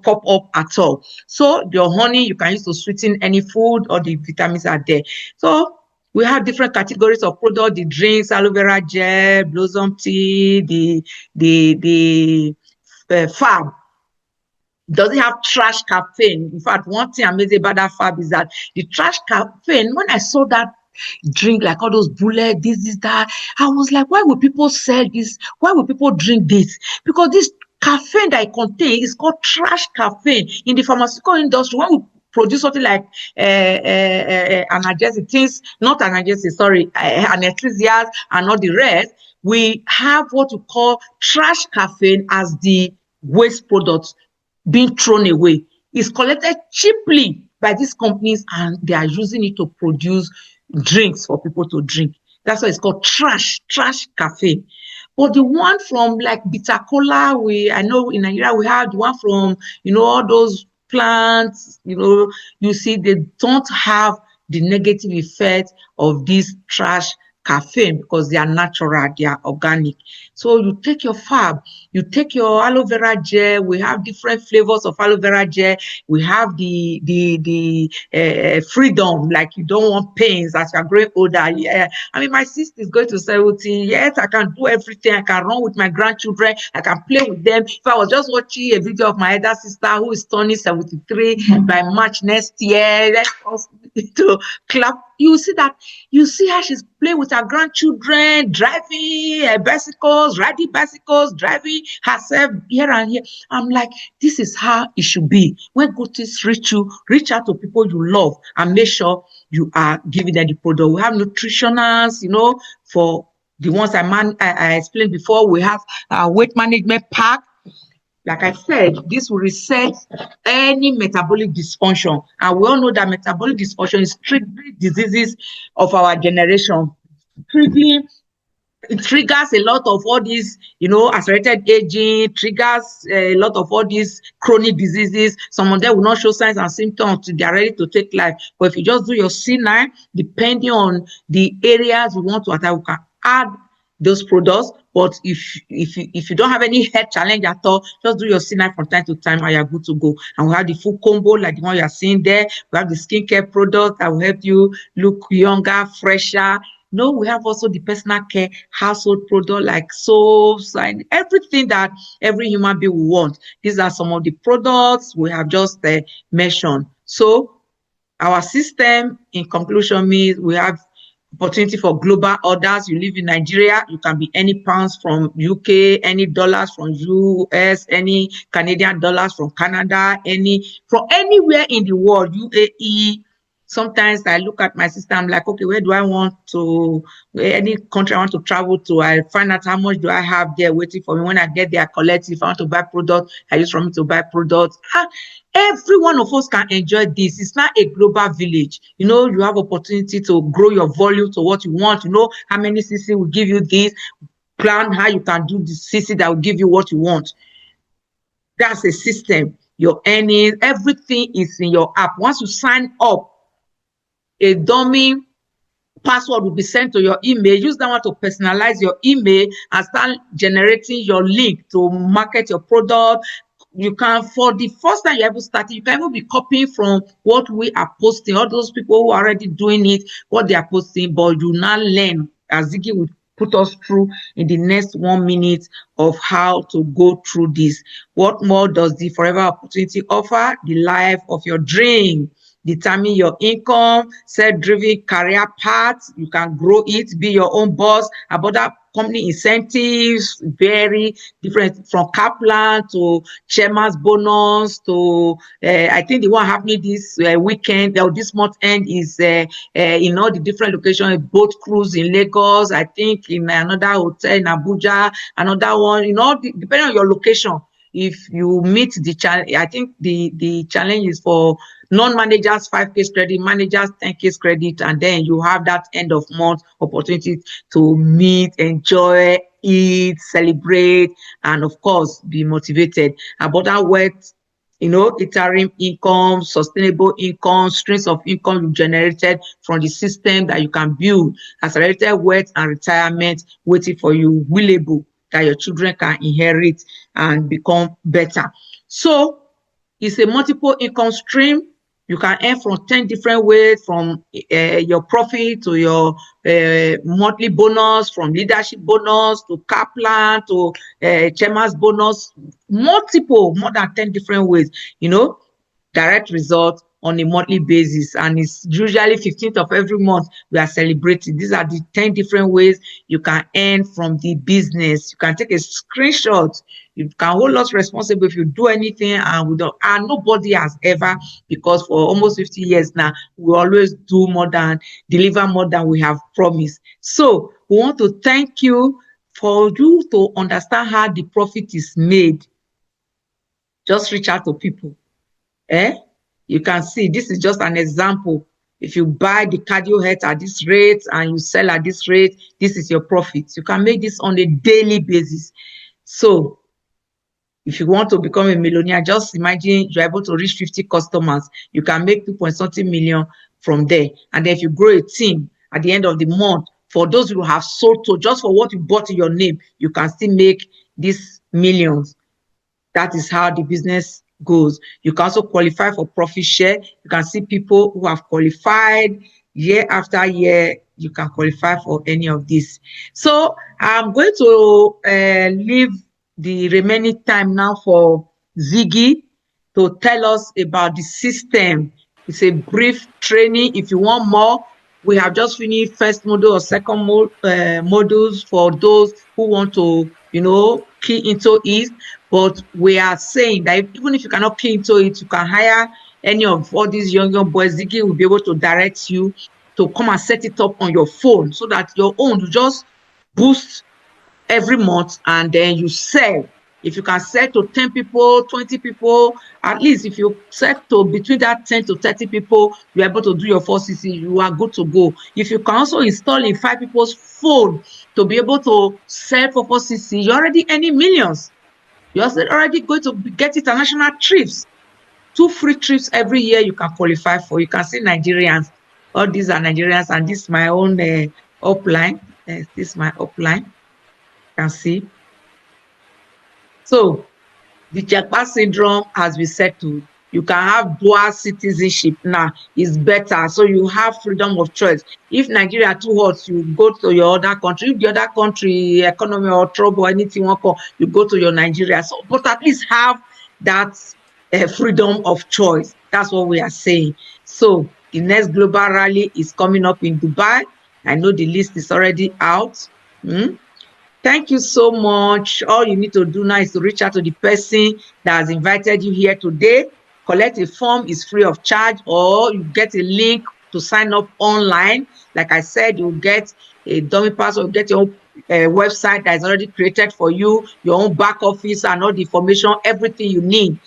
pop up at all. So your honey you can use to sweeten any food, all the vitamins are there. So we have different categories of product: the drinks, aloe vera gel, blossom tea, the fab. Doesn't have trash caffeine. In fact, one thing amazing about that fab is that the trash caffeine, when I saw that drink, like all those bullet, this, that, I was like, why would people sell this? Why would people drink this? Because this caffeine that it contains is called trash caffeine. In the pharmaceutical industry, when we produce something like analgesic things, not analgesic, sorry, anesthesias and all the rest, we have what we call trash caffeine as the waste products being thrown away. It's collected cheaply by these companies, and they are using it to produce drinks for people to drink. That's why it's called trash caffeine. But the one from like bitter cola, I know in Nigeria we have the one from all those plants, you see they don't have the negative effect of this trash caffeine, because they are natural, they are organic. So you take your fab, you take your aloe vera gel. We have different flavors of aloe vera gel. We have the freedom, like you don't want pains as you're growing older. Yeah, I mean, my sister is going to 70. Yes, I can do everything. I can run with my grandchildren. I can play with them. If I was just watching a video of my elder sister who is turning 73 by March next year, let's us to clap. You see that, you see how she's playing with her grandchildren, driving bicycles, riding bicycles, driving herself here and here. I'm like, this is how it should be. When good things reach you, reach out to people you love and make sure you are giving them the product. We have nutritionals, for the ones I explained before. We have a weight management pack. Like I said, this will reset any metabolic dysfunction. And we all know that metabolic dysfunction is triggering diseases of our generation. It triggers a lot of all these, accelerated aging, triggers a lot of all these chronic diseases. Some of them will not show signs and symptoms till they are ready to take life. But if you just do your C9, depending on the areas you want to attack, you can add those products. But if you don't have any health challenge at all, just do your C9 from time to time and you're good to go. And we have the full combo like the one you're seeing there. We have the skincare product that will help you look younger, fresher. We have also the personal care household product like soaps and everything that every human being will want. These are some of the products we have just mentioned. So our system, in conclusion, means we have opportunity for global orders. You live in Nigeria, you can be any pounds from UK, any dollars from US, any Canadian dollars from Canada, from anywhere in the world, UAE. Sometimes I look at my system, I'm like, okay, where any country I want to travel to, I find out how much do I have there waiting for me. When I get there, I collect. If I want to buy product, I use from me to buy products. Every one of us can enjoy this. It's not a global village. You have opportunity to grow your volume to what you want. How many CC will give you this. Plan how you can do the CC that will give you what you want. That's a system. Your earnings, everything is in your app. Once you sign up, a dummy password will be sent to your email. Use that one to personalize your email and start generating your link to market your product. You can, for the first time you ever started, you can even be copying from what we are posting. All those people who are already doing it, what they are posting, but you now learn, as Ziggy will put us through in the next 1 minute, of how to go through this. What more does the Forever Opportunity offer? The life of your dream. Determine your income, self-driven career path. You can grow it, be your own boss. About that, company incentives, very different, from Kaplan to chairman's bonus to, I think the one happening this weekend or this month end is in all the different locations, boat cruise in Lagos, I think in another hotel in Abuja, another one, depending on your location. If you meet the challenge, I think the challenge is for non-managers 5K credit, managers 10K credit, and then you have that end of month opportunity to meet, enjoy, eat, celebrate, and of course be motivated. Abundant wealth, interim income, sustainable income, streams of income you generated from the system that you can build, accelerated wealth and retirement waiting for you, willable, that your children can inherit and become better. So it's a multiple income stream. You can earn from 10 different ways, from your profit to your monthly bonus, from leadership bonus to Kaplan to chairman's bonus, more than 10 different ways, direct result on a monthly basis. And it's usually 15th of every month we are celebrating. These are the 10 different ways you can earn from the business. You can take a screenshot. You can hold us responsible if you do anything, and nobody has ever, because for almost 50 years now, we always deliver more than we have promised. So we want to thank you for you to understand how the profit is made. Just reach out to people. You can see this is just an example. If you buy the cardio health at this rate and you sell at this rate, this is your profit. You can make this on a daily basis. So if you want to become a millionaire, just imagine you're able to reach 50 customers. You can make 2 point something million from there. And then if you grow a team at the end of the month, for those who have sold to, just for what you bought in your name, you can still make these millions. That is how the business goes. You can also qualify for profit share. You can see people who have qualified year after year. You can qualify for any of this. So I'm going to leave the remaining time now for Ziggy to tell us about the system. It's a brief training. If you want more, we have just finished first module or second modules for those who want to, key into it. But we are saying that even if you cannot key into it, you can hire any of all these young boys. Ziggy will be able to direct you to come and set it up on your phone so that your own will just boost every month, and then you sell. If you can sell to 10 people, 20 people, at least if you set to between that 10 to 30 people, you're able to do your 4CC, you are good to go. If you can also install in 5 people's phone to be able to sell for 4CC, you're already earning millions. You're already going to get international trips. 2 free trips every year you can qualify for. You can see Nigerians. All these are Nigerians, and this is my own upline. This is my upline. You can see. So the Japa syndrome has been settled. You can have dual citizenship now. It's better. So you have freedom of choice. If Nigeria too hot, you go to your other country. If the other country economy or trouble, anything you go to your Nigeria. So, but at least have that freedom of choice. That's what we are saying. So the next global rally is coming up in Dubai. I know the list is already out. Thank you so much. All you need to do now is to reach out to the person that has invited you here today. Collect a form, is free of charge, or you get a link to sign up online. Like I said, you'll get a dummy password, get your own website that is already created for you, your own back office and all the information, everything you need.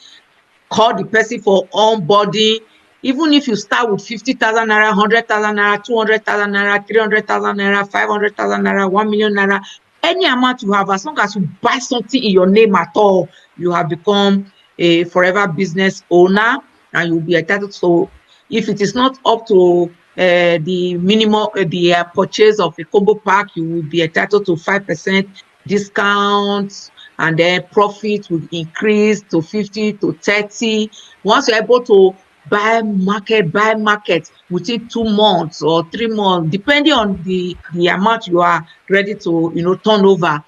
Call the person for onboarding. Even if you start with 50,000 naira, 100,000 naira, 200,000 naira, 300,000 naira, 500,000 naira, 1 million naira, any amount you have, as long as you buy something in your name at all, you have become a forever business owner, and you'll be entitled to, if it is not up to the minimum, the purchase of a combo pack, you will be entitled to 5% discount, and then profit will increase to 50 to 30. Once you're able to buy market within 2 months or 3 months, depending on the amount you are ready to turn over,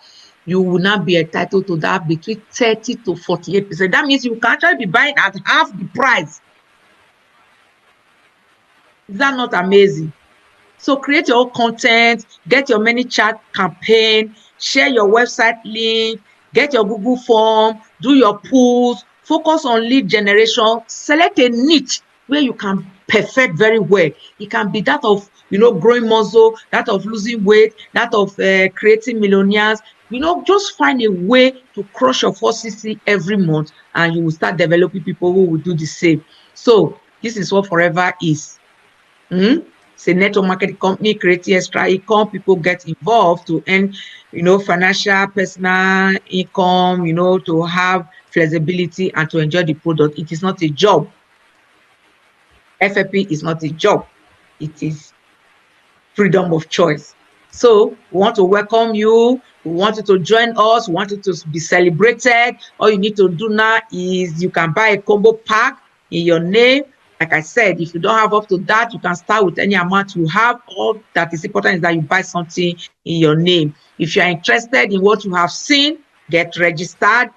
you will now be entitled to that between 30 to 48%. That means you can actually be buying at half the price. Is that not amazing? So create your own content, get your ManyChat campaign, share your website link, get your Google form, do your pulls, focus on lead generation, select a niche where you can perfect very well. It can be that of growing muscle, that of losing weight, that of creating millionaires. Just find a way to crush your 4CC every month, and you will start developing people who will do the same. So this is what Forever is. It's a network marketing company creating extra income. People get involved to earn, financial, personal income, to have flexibility and to enjoy the product. It is not a job. FFP is not a job. It is freedom of choice. So we want to welcome you. We want you to join us. We want you to be celebrated. All you need to do now is you can buy a combo pack in your name. Like I said, if you don't have up to that, you can start with any amount you have. All that is important is that you buy something in your name. If you are interested in what you have seen, get registered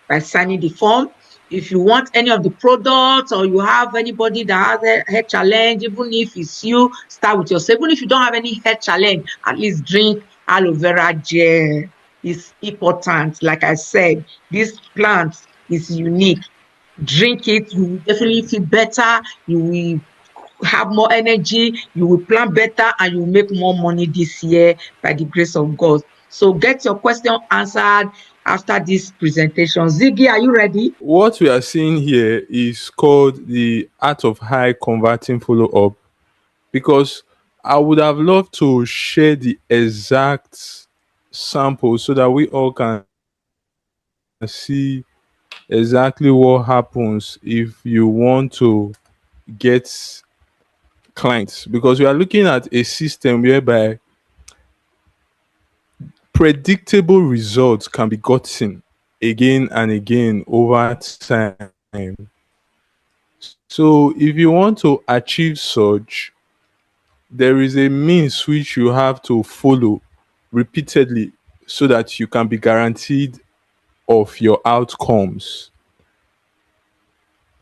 by signing the form. If you want any of the products, or you have anybody that has a health challenge, even if it's you, start with yourself. Even if you don't have any health challenge, at least drink aloe vera gel. It's important. Like I said, this plant is unique. Drink it, you will definitely feel better, you will have more energy, you will plan better, and you will make more money this year by the grace of God. So get your question answered after this presentation. Ziggy, are you ready? What we are seeing here is called the art of high converting follow-up, because I would have loved to share the exact sample so that we all can see exactly what happens if you want to get clients, because we are looking at a system whereby predictable results can be gotten again and again over time. So if you want to achieve such, there is a means which you have to follow repeatedly so that you can be guaranteed of your outcomes.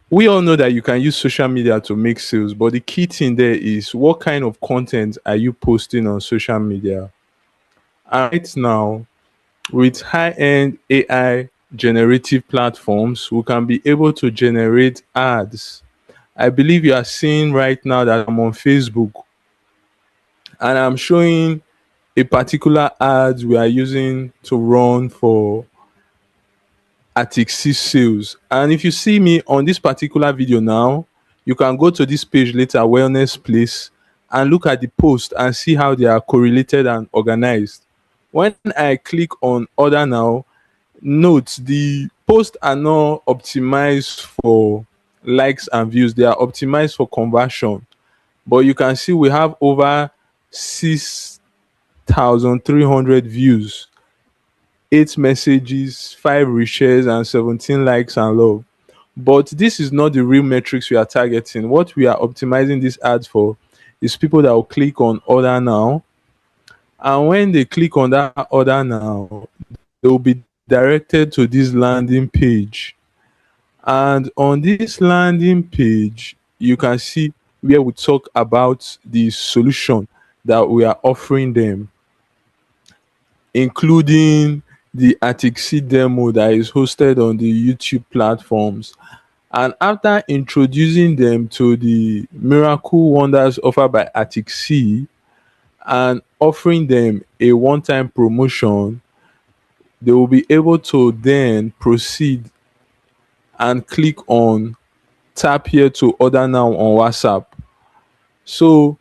We all know that you can use social media to make sales, but the key thing there is what kind of content are you posting on social media? And right now, with high-end AI generative platforms, we can be able to generate ads. I believe you are seeing right now that I'm on Facebook and I'm showing a particular ad we are using to run for Atixi sales. And if you see me on this particular video now, you can go to this page later, Wellness Place, and look at the post and see how they are correlated and organized. When I click on order now, note the posts are not optimized for likes and views, they are optimized for conversion. But you can see we have over 6,300 views, 8 messages, 5 reshares, and 17 likes and love. But this is not the real metrics we are targeting. What we are optimizing this ads for is people that will click on order now. And when they click on that order now, they will be directed to this landing page. And on this landing page, you can see where we talk about the solution that we are offering them, including the Atixi demo that is hosted on the YouTube platforms. And after introducing them to the miracle wonders offered by Atixi and offering them a one-time promotion, they will be able to then proceed and click on tap here to order now on WhatsApp. So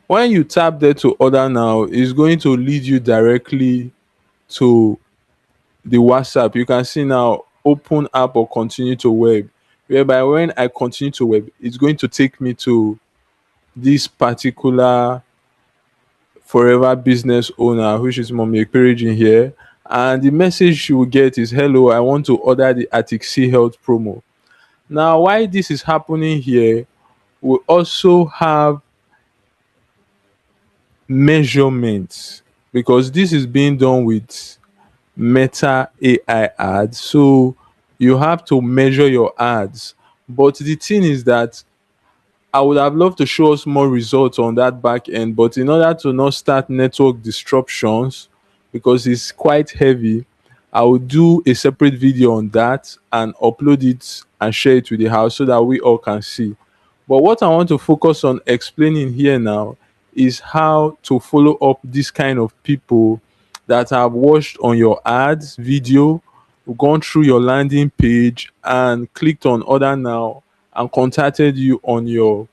when you tap there to order now, it's going to lead you directly to the WhatsApp. You can see now open app or continue to web, whereby when I continue to web, it's going to take me to this particular forever business owner, which is Mommy Ekperigin here. And the message you will get is, hello, I want to order the Atixi Health promo. Now, why this is happening here, we also have measurements, because this is being done with Meta AI ads. So you have to measure your ads. But the thing is that I would have loved to show us more results on that back end, but in order to not start network disruptions, because it's quite heavy, I will do a separate video on that and upload it and share it with the house so that we all can see. But what I want to focus on explaining here now is how to follow up this kind of people that have watched on your ads video, gone through your landing page and clicked on order now and contacted you on your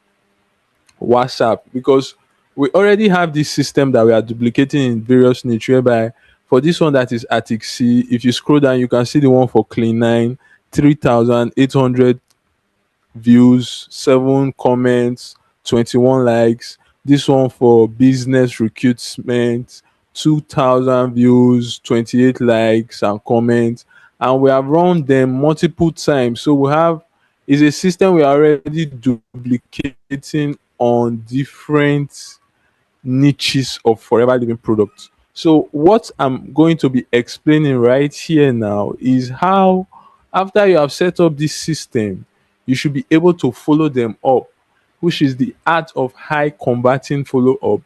WhatsApp, because we already have this system that we are duplicating in various niche, whereby for this one that is Atixi, if you scroll down, you can see the one for Clean9, 3,800 views, 7 comments, 21 likes. This one for business recruitment, 2,000 views, 28 likes and comments. And we have run them multiple times. So we have is a system we are already duplicating on different niches of forever living products. So what I'm going to be explaining right here now is how, after you have set up this system, you should be able to follow them up, which is the art of high converting follow up.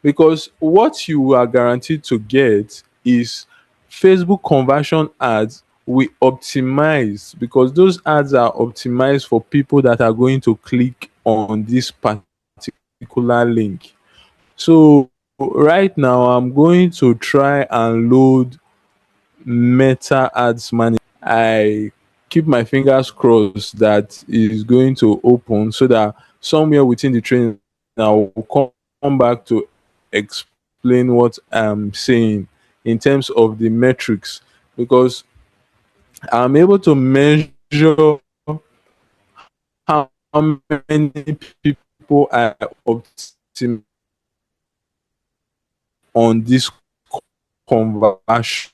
Because what you are guaranteed to get is Facebook conversion ads we optimize, because those ads are optimized for people that are going to click on this particular link. So right now I'm going to try and load Meta Ads Manager. I keep my fingers crossed that it is going to open, so that somewhere within the training I will come back to explain what I'm saying in terms of the metrics, because I'm able to measure how many people people are optimistic on this conversion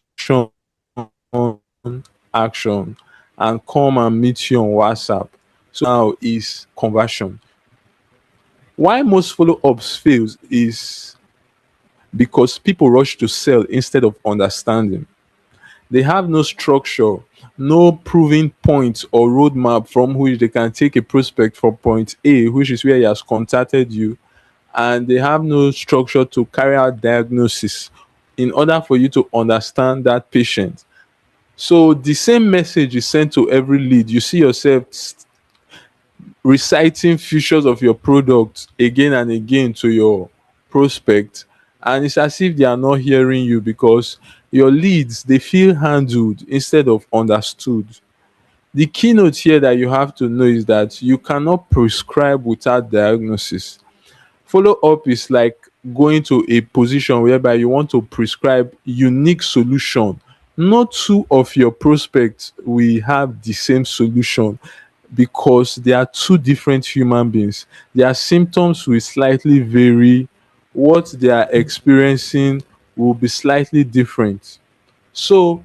action and come and meet you on WhatsApp. So now is conversion. Why most follow-ups fails is because people rush to sell instead of understanding. They have no structure, no proving point or roadmap from which they can take a prospect from point A, which is where he has contacted you, and they have no structure to carry out diagnosis in order for you to understand that patient. So the same message is sent to every lead. You see yourself reciting features of your product again and again to your prospect, and it's as if they are not hearing you because your leads they feel handled instead of understood. The keynote here that you have to know is that you cannot prescribe without diagnosis. Follow up is like going to a position whereby you want to prescribe unique solution. Not two of your prospects will have the same solution because they are two different human beings. Their symptoms will slightly vary. What they are experiencing will be slightly different. So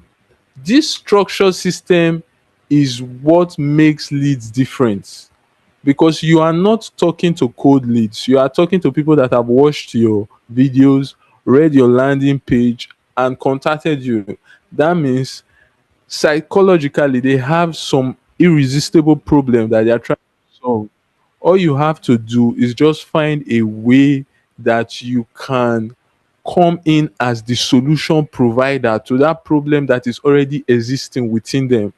this structure system is what makes leads different, because you are not talking to cold leads. You are talking to people that have watched your videos, read your landing page, and contacted you. That means psychologically they have some irresistible problem that they are trying to solve. All you have to do is just find a way that you can come in as the solution provider to that problem that is already existing within them.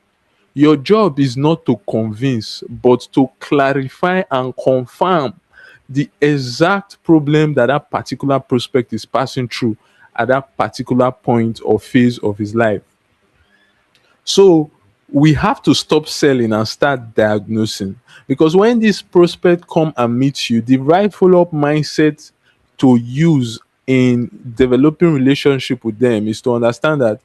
Your job is not to convince, but to clarify and confirm the exact problem that that particular prospect is passing through at that particular point or phase of his life. So we have to stop selling and start diagnosing, because when this prospect come and meet you, the right follow-up mindset to use in developing relationship with them is to understand that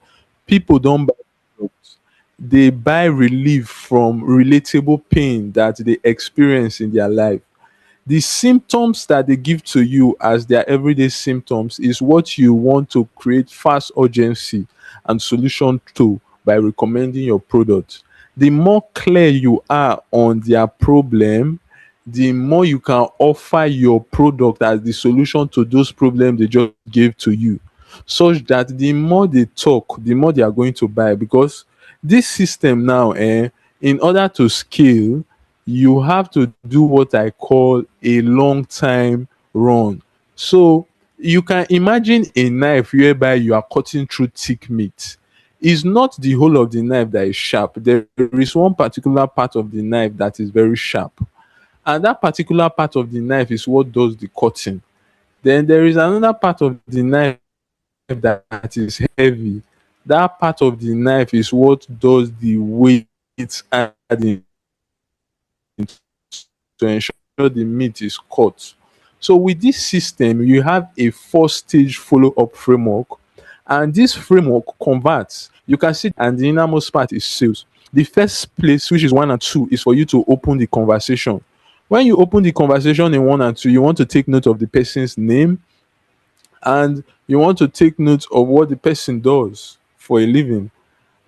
people don't buy products. They buy relief from relatable pain that they experience in their life. The symptoms that they give to you as their everyday symptoms is what you want to create fast urgency and solution to by recommending your product. The more clear you are on their problem, the more you can offer your product as the solution to those problems they just gave to you, such that the more they talk, the more they are going to buy. Because this system now, in order to scale, you have to do what I call a long time run. So you can imagine a knife whereby you are cutting through thick meat. It's not the whole of the knife that is sharp. There is one particular part of the knife that is very sharp, and that particular part of the knife is what does the cutting. Then there is another part of the knife that is heavy. That part of the knife is what does the weight adding to ensure the meat is cut. So with this system, you have a four-stage follow-up framework, and this framework converts. You can see, and the innermost part is sales. The first place, which is one and two, is for you to open the conversation. When you open the conversation in one and two, you want to take note of the person's name, and you want to take note of what the person does for a living.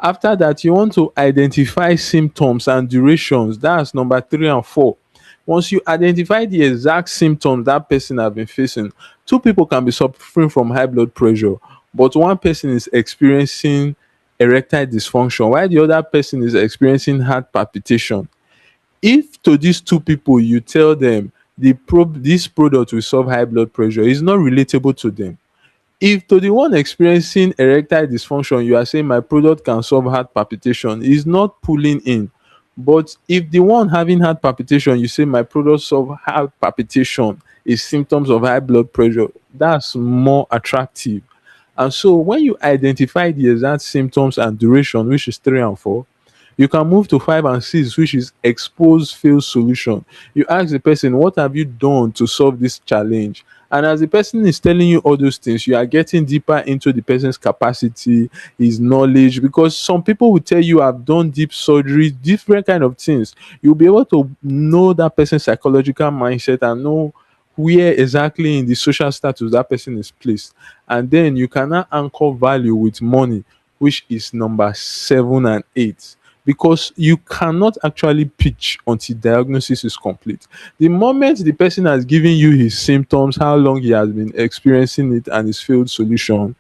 After that, you want to identify symptoms and durations. That's number three and four. Once you identify the exact symptoms that person have been facing, two people can be suffering from high blood pressure, but one person is experiencing erectile dysfunction while the other person is experiencing heart palpitation. If to these two people you tell them this product will solve high blood pressure, it's not relatable to them. If to the one experiencing erectile dysfunction you are saying my product can solve heart palpitation, is not pulling in. But if the one having heart palpitation you say my product solve heart palpitation is symptoms of high blood pressure, that's more attractive. And so when you identify the exact symptoms and duration, which is three and four, you can move to five and six, which is expose fail solution. You ask the person, what have you done to solve this challenge? And as the person is telling you all those things, you are getting deeper into the person's capacity, his knowledge, because some people will tell you I've done deep surgery, different kind of things. You'll be able to know that person's psychological mindset and know where exactly in the social status that person is placed. And then you cannot anchor value with money, which is number 7 and 8, because you cannot actually pitch until diagnosis is complete. The moment the person has given you his symptoms, how long he has been experiencing it, and his failed solution,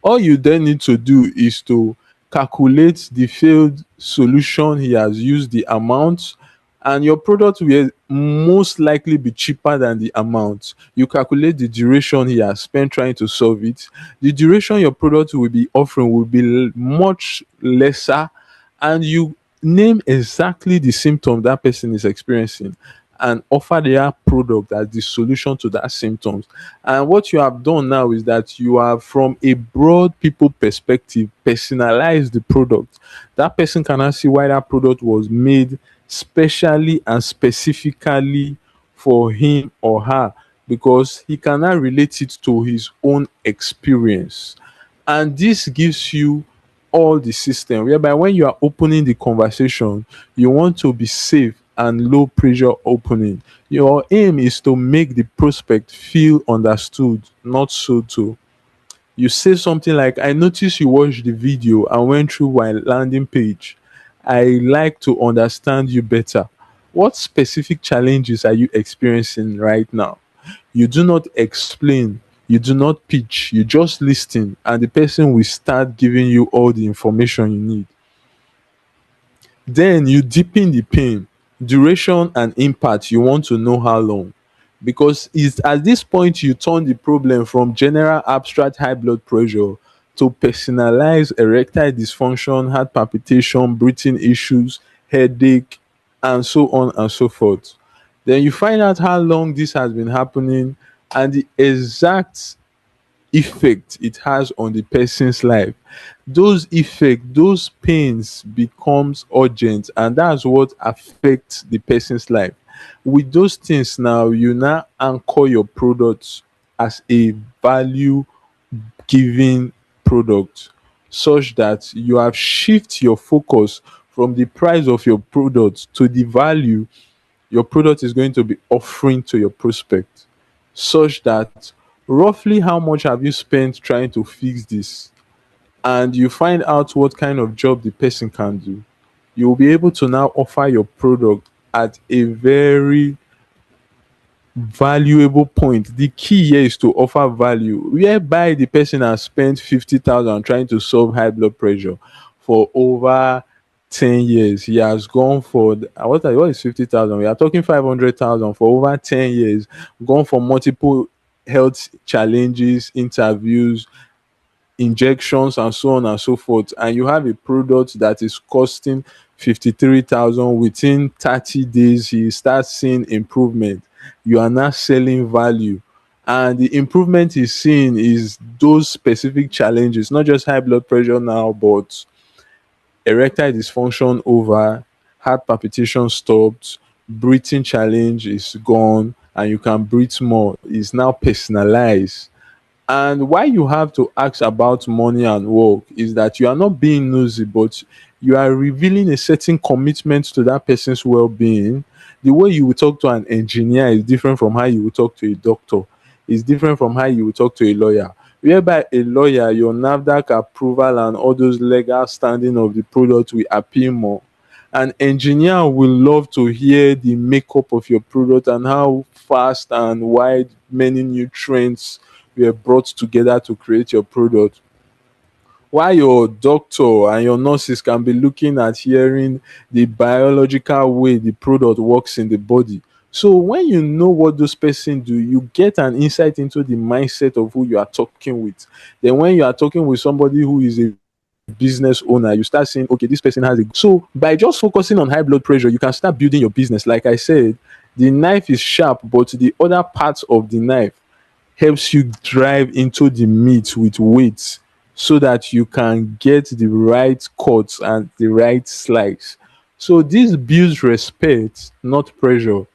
all you then need to do is to calculate the failed solution he has used, the amount, and your product will most likely be cheaper than the amount. You calculate the duration he has spent trying to solve it. The duration your product will be offering will be much lesser, and you name exactly the symptom that person is experiencing and offer their product as the solution to that symptoms. And what you have done now is that you have, from a broad people perspective, personalized the product. That person cannot see why that product was made specially and specifically for him or her, because he cannot relate it to his own experience. And this gives you all the system whereby when you are opening the conversation, you want to be safe and low pressure opening. Your aim is to make the prospect feel understood, not so to. You say something like, I noticed you watched the video and went through my landing page. I like to understand you better. What specific challenges are you experiencing right now? You do not explain, you do not pitch, you just listen, and the person will start giving you all the information you need. Then you deepen the pain, duration and impact. You want to know how long, because it's at this point you turn the problem from general abstract high blood pressure to personalized erectile dysfunction, heart palpitation, breathing issues, headache, and so on and so forth. Then you find out how long this has been happening and the exact effect it has on the person's life. Those effects, those pains becomes urgent, and that's what affects the person's life. With those things now, you now anchor your products as a value giving product, such that you have shift your focus from the price of your product to the value your product is going to be offering to your prospect, such that roughly how much have you spent trying to fix this, and you find out what kind of job the person can do. You will be able to now offer your product at a very valuable point. The key here is to offer value, whereby the person has spent 50,000 trying to solve high blood pressure for over 10 years. He has gone for what is 50,000? We are talking 500,000 for over 10 years, gone for multiple health challenges, interviews, injections, and so on and so forth, and you have a product that is costing 53,000. Within 30 days he starts seeing improvement. You are now selling value, and the improvement he's seeing is those specific challenges, not just high blood pressure now, but erectile dysfunction over, heart palpitation stopped, breathing challenge is gone, and you can breathe more. It's now personalized. And why you have to ask about money and work is that you are not being nosy, but you are revealing a certain commitment to that person's well-being. The way you will talk to an engineer is different from how you will talk to a doctor. It's different from how you will talk to a lawyer. Whereby a lawyer, your NAFDAC approval and all those legal standing of the product will appear more. An engineer will love to hear the makeup of your product and how fast and wide many nutrients were brought together to create your product. While your doctor and your nurses can be looking at hearing the biological way the product works in the body. So when you know what those persons do, you get an insight into the mindset of who you are talking with. Then when you are talking with somebody who is a business owner, you start saying, okay, this person has a. So by just focusing on high blood pressure, you can start building your business. Like I said, the knife is sharp, but the other parts of the knife helps you drive into the meat with weight, so that you can get the right cuts and the right slice. So this builds respect, not pressure.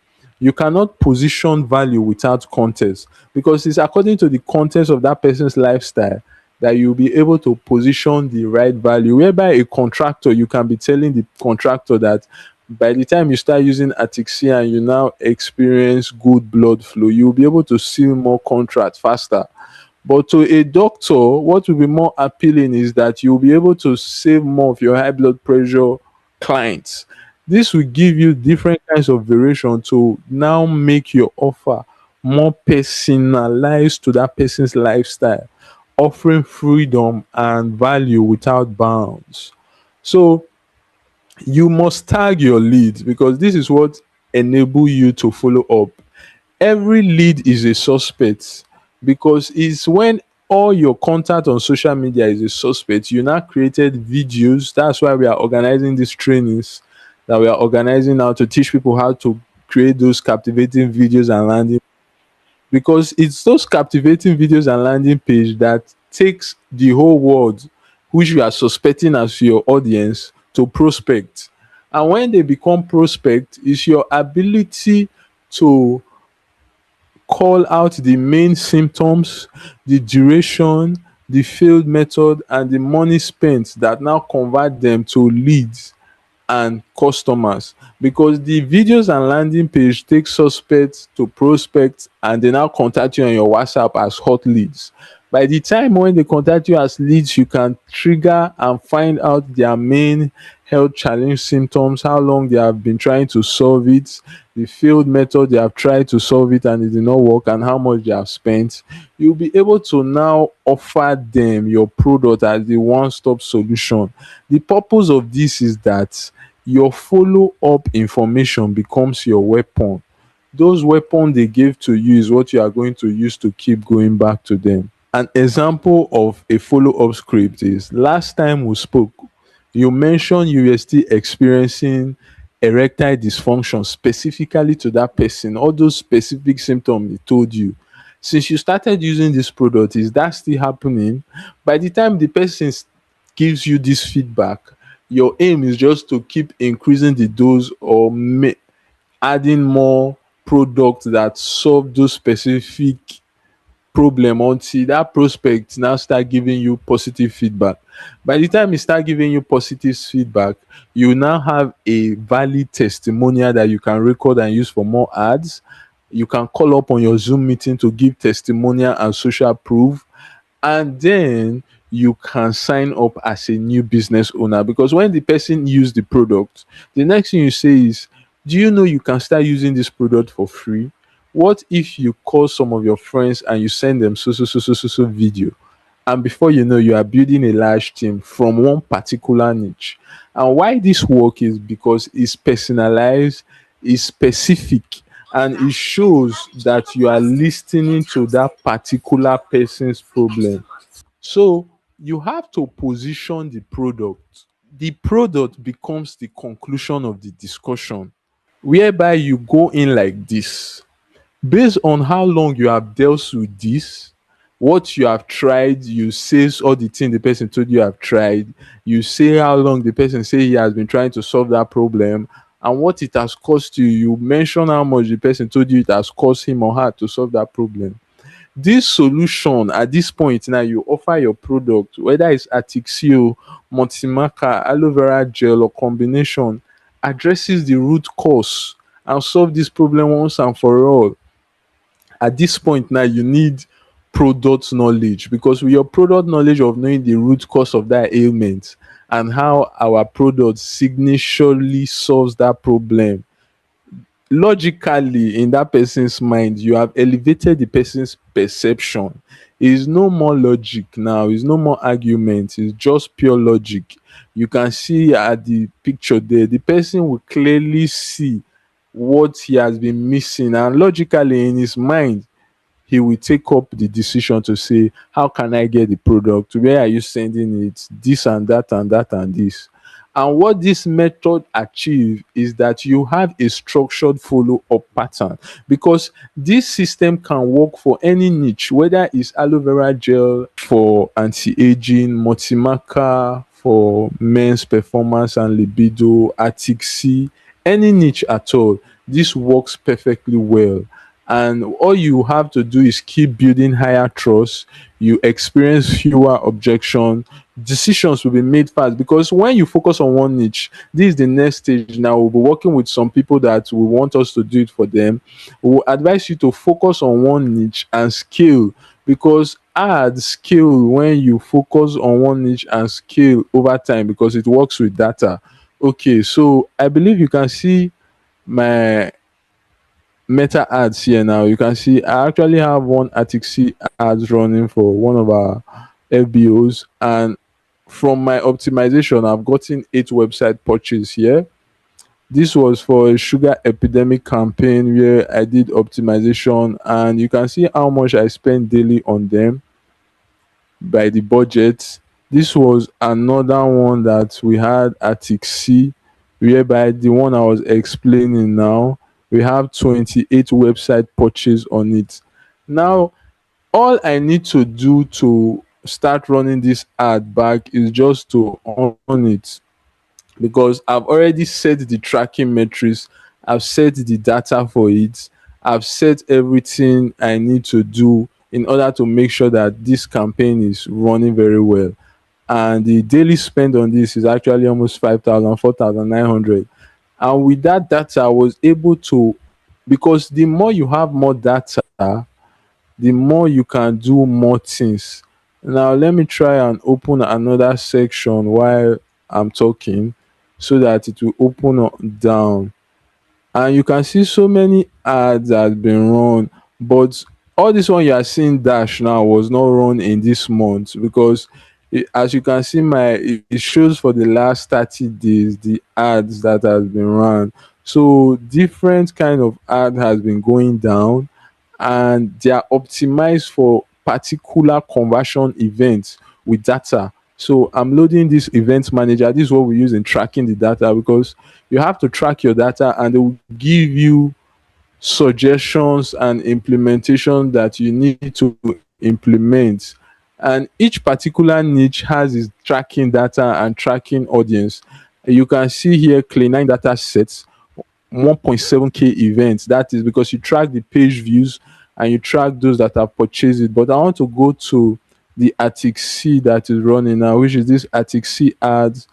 You cannot position value without context, because it's according to the context of that person's lifestyle that you'll be able to position the right value. Whereby a contractor, you can be telling the contractor that by the time you start using Atixia and you now experience good blood flow, you'll be able to seal more contracts faster. But to a doctor, what will be more appealing is that you'll be able to save more of your high blood pressure clients. This will give you different kinds of variation to now make your offer more personalized to that person's lifestyle, offering freedom and value without bounds. So you must tag your leads, because this is what enable you to follow up. Every lead is a suspect, because it's when all your contact on social media is a suspect. You now created videos. That's why we are organizing these trainings that we are organizing now, to teach people how to create those captivating videos and landing, because it's those captivating videos and landing page that takes the whole world, which you are suspecting as your audience, to prospect. And when they become prospect, it's your ability to call out the main symptoms, the duration, the failed method, and the money spent that now convert them to leads and customers. Because the videos and landing page take suspects to prospects, and they now contact you on your WhatsApp as hot leads. By the time when they contact you as leads, you can trigger and find out their main health challenge symptoms, how long they have been trying to solve it, the failed method they have tried to solve it and it did not work, and how much they have spent. You'll be able to now offer them your product as the one-stop solution. The purpose of this is that your follow-up information becomes your weapon. Those weapons they gave to you is what you are going to use to keep going back to them. An example of a follow-up script is, last time we spoke, you mentioned you were still experiencing erectile dysfunction specifically to that person, all those specific symptoms they told you. Since you started using this product, is that still happening? By the time the person gives you this feedback, your aim is just to keep increasing the dose, or adding more products that solve those specific problem, until that prospect now start giving you positive feedback. By the time he start giving you positive feedback, you now have a valid testimonial that you can record and use for more ads. You can call up on your Zoom meeting to give testimonial and social proof, and then you can sign up as a new business owner. Because when the person use the product, the next thing you say is, do you know you can start using this product for free? What if you call some of your friends and you send them so video, and before you know, you are building a large team from one particular niche. And why this work is because it's personalized, it's specific, and it shows that you are listening to that particular person's problem. So you have to position the product. The product becomes the conclusion of the discussion, whereby you go in like this: based on how long you have dealt with this, what you have tried, you say all the things the person told you have tried, you say how long the person say he has been trying to solve that problem, and what it has cost you. You mention how much the person told you it has cost him or her to solve that problem. This solution, at this point now, you offer your product, whether it's Atixio, Multimaca, aloe vera gel, or combination, addresses the root cause and solve this problem once and for all. At this point now, you need product knowledge, because with your product knowledge of knowing the root cause of that ailment and how our product signaturely solves that problem, logically in that person's mind, you have elevated the person's perception. It's no more logic now, it's no more argument, it's just pure logic. You can see at the picture there, the person will clearly see what he has been missing, and logically in his mind he will take up the decision to say, how can I get the product, where are you sending it, this and that and that and this. And what this method achieve is that you have a structured follow-up pattern, because this system can work for any niche, whether it's aloe vera gel for anti-aging, Multimaca for men's performance and libido, Atixi, any niche at all. this works perfectly well. And all you have to do is keep building higher trust. You experience fewer objection. Decisions will be made fast, because when you focus on one niche, this is the next stage. Now we'll be working with some people that will want us to do it for them. We'll advise you to focus on one niche and scale, because ads scale when you focus on one niche and scale over time, because it works with data. Okay, so I believe you can see my Meta ads here now. You can see I actually have one Atixi ads running for one of our FBOs, and from my optimization, I've gotten 8 website purchase here. This was for a sugar epidemic campaign where I did optimization, and you can see how much I spend daily on them by the budget. This was another one that we had at Tixi, whereby the one I was explaining now, we have 28 website purchase on it. Now, all I need to do to start running this ad back is just to on it, because I've already set the tracking metrics, I've set the data for it, I've set everything I need to do in order to make sure that this campaign is running very well. And the daily spend on this is actually almost 5,000, 4,900. And with that data, I was able to, because the more you have more data, the more you can do more things. Now, let me try and open another section while I'm talking, so that it will open up down. And you can see so many ads that have been run, but all this one you are seeing dash now was not run in this month, because as you can see, it shows for the last 30 days the ads that has been run. So different kind of ad has been going down, and they are optimized for particular conversion events with data. So I'm loading this event manager. This is what we use in tracking the data, because you have to track your data and they will give you suggestions and implementation that you need to implement. And each particular niche has its tracking data and tracking audience. You can see here Clean9 data sets 1.7k events. That is because you track the page views and you track those that have purchased it. But I want to go to the Atixi that is running now, which is this Atixi ads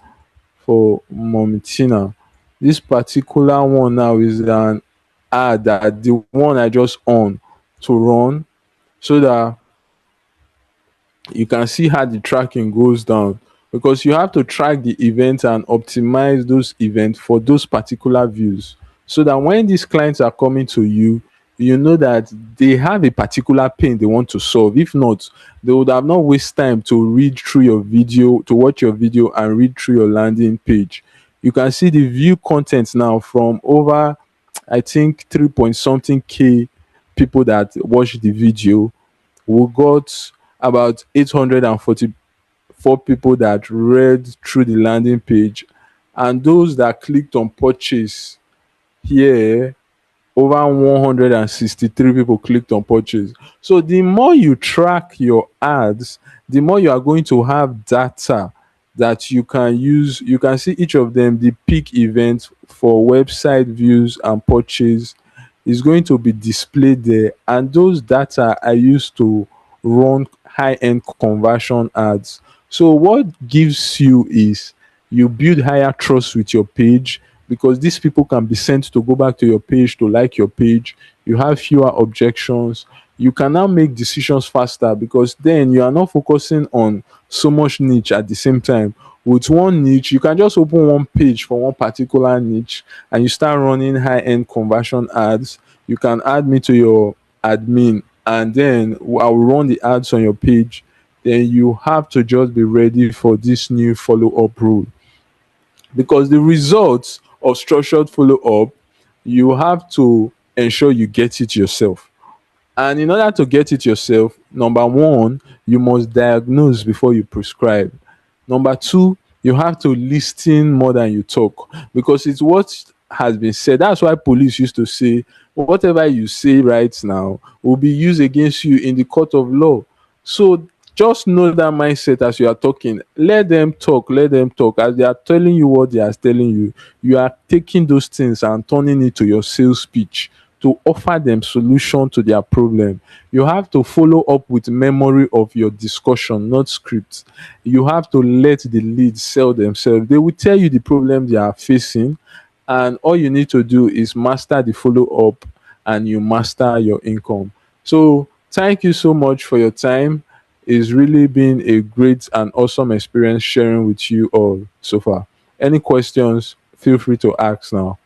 for Momitina. This particular one now is an ad that the one I just on to run, so that you can see how the tracking goes down, because you have to track the event and optimize those events for those particular views, so that when these clients are coming to you, you know that they have a particular pain they want to solve. If not, they would have not waste time to read through your video, to watch your video and read through your landing page. You can see the view content now from over, I think, 3 point something k people that watched the video. We got about 844 people that read through the landing page, and those that clicked on purchase here, over 163 people clicked on purchase. So the more you track your ads, the more you are going to have data that you can use. You can see each of them, the peak event for website views and purchase is going to be displayed there, and those data are used to run high-end conversion ads. So what gives you is you build higher trust with your page, because these people can be sent to go back to your page to like your page. You have fewer objections. You can now make decisions faster, because then you are not focusing on so much niche at the same time. With one niche, you can just open one page for one particular niche and you start running high-end conversion ads. You can add me to your admin, and then I'll run the ads on your page. Then you have to just be ready for this new follow-up rule, because the results of structured follow-up, you have to ensure you get it yourself. And in order to get it yourself, number one, you must diagnose before you prescribe. Number two, you have to listen more than you talk, because it's what has been said. That's why police used to say, whatever you say right now will be used against you in the court of law. So just know that mindset as you are talking. Let them talk, let them talk. As they are telling you what they are telling you, you are taking those things and turning it to your sales pitch to offer them solution to their problem. You have to follow up with memory of your discussion, not script. You have to let the lead sell themselves. They will tell you the problem they are facing, and all you need to do is master the follow up and you master your income. So thank you so much for your time. It's really been a great and awesome experience sharing with you all so far. Any questions, feel free to ask now.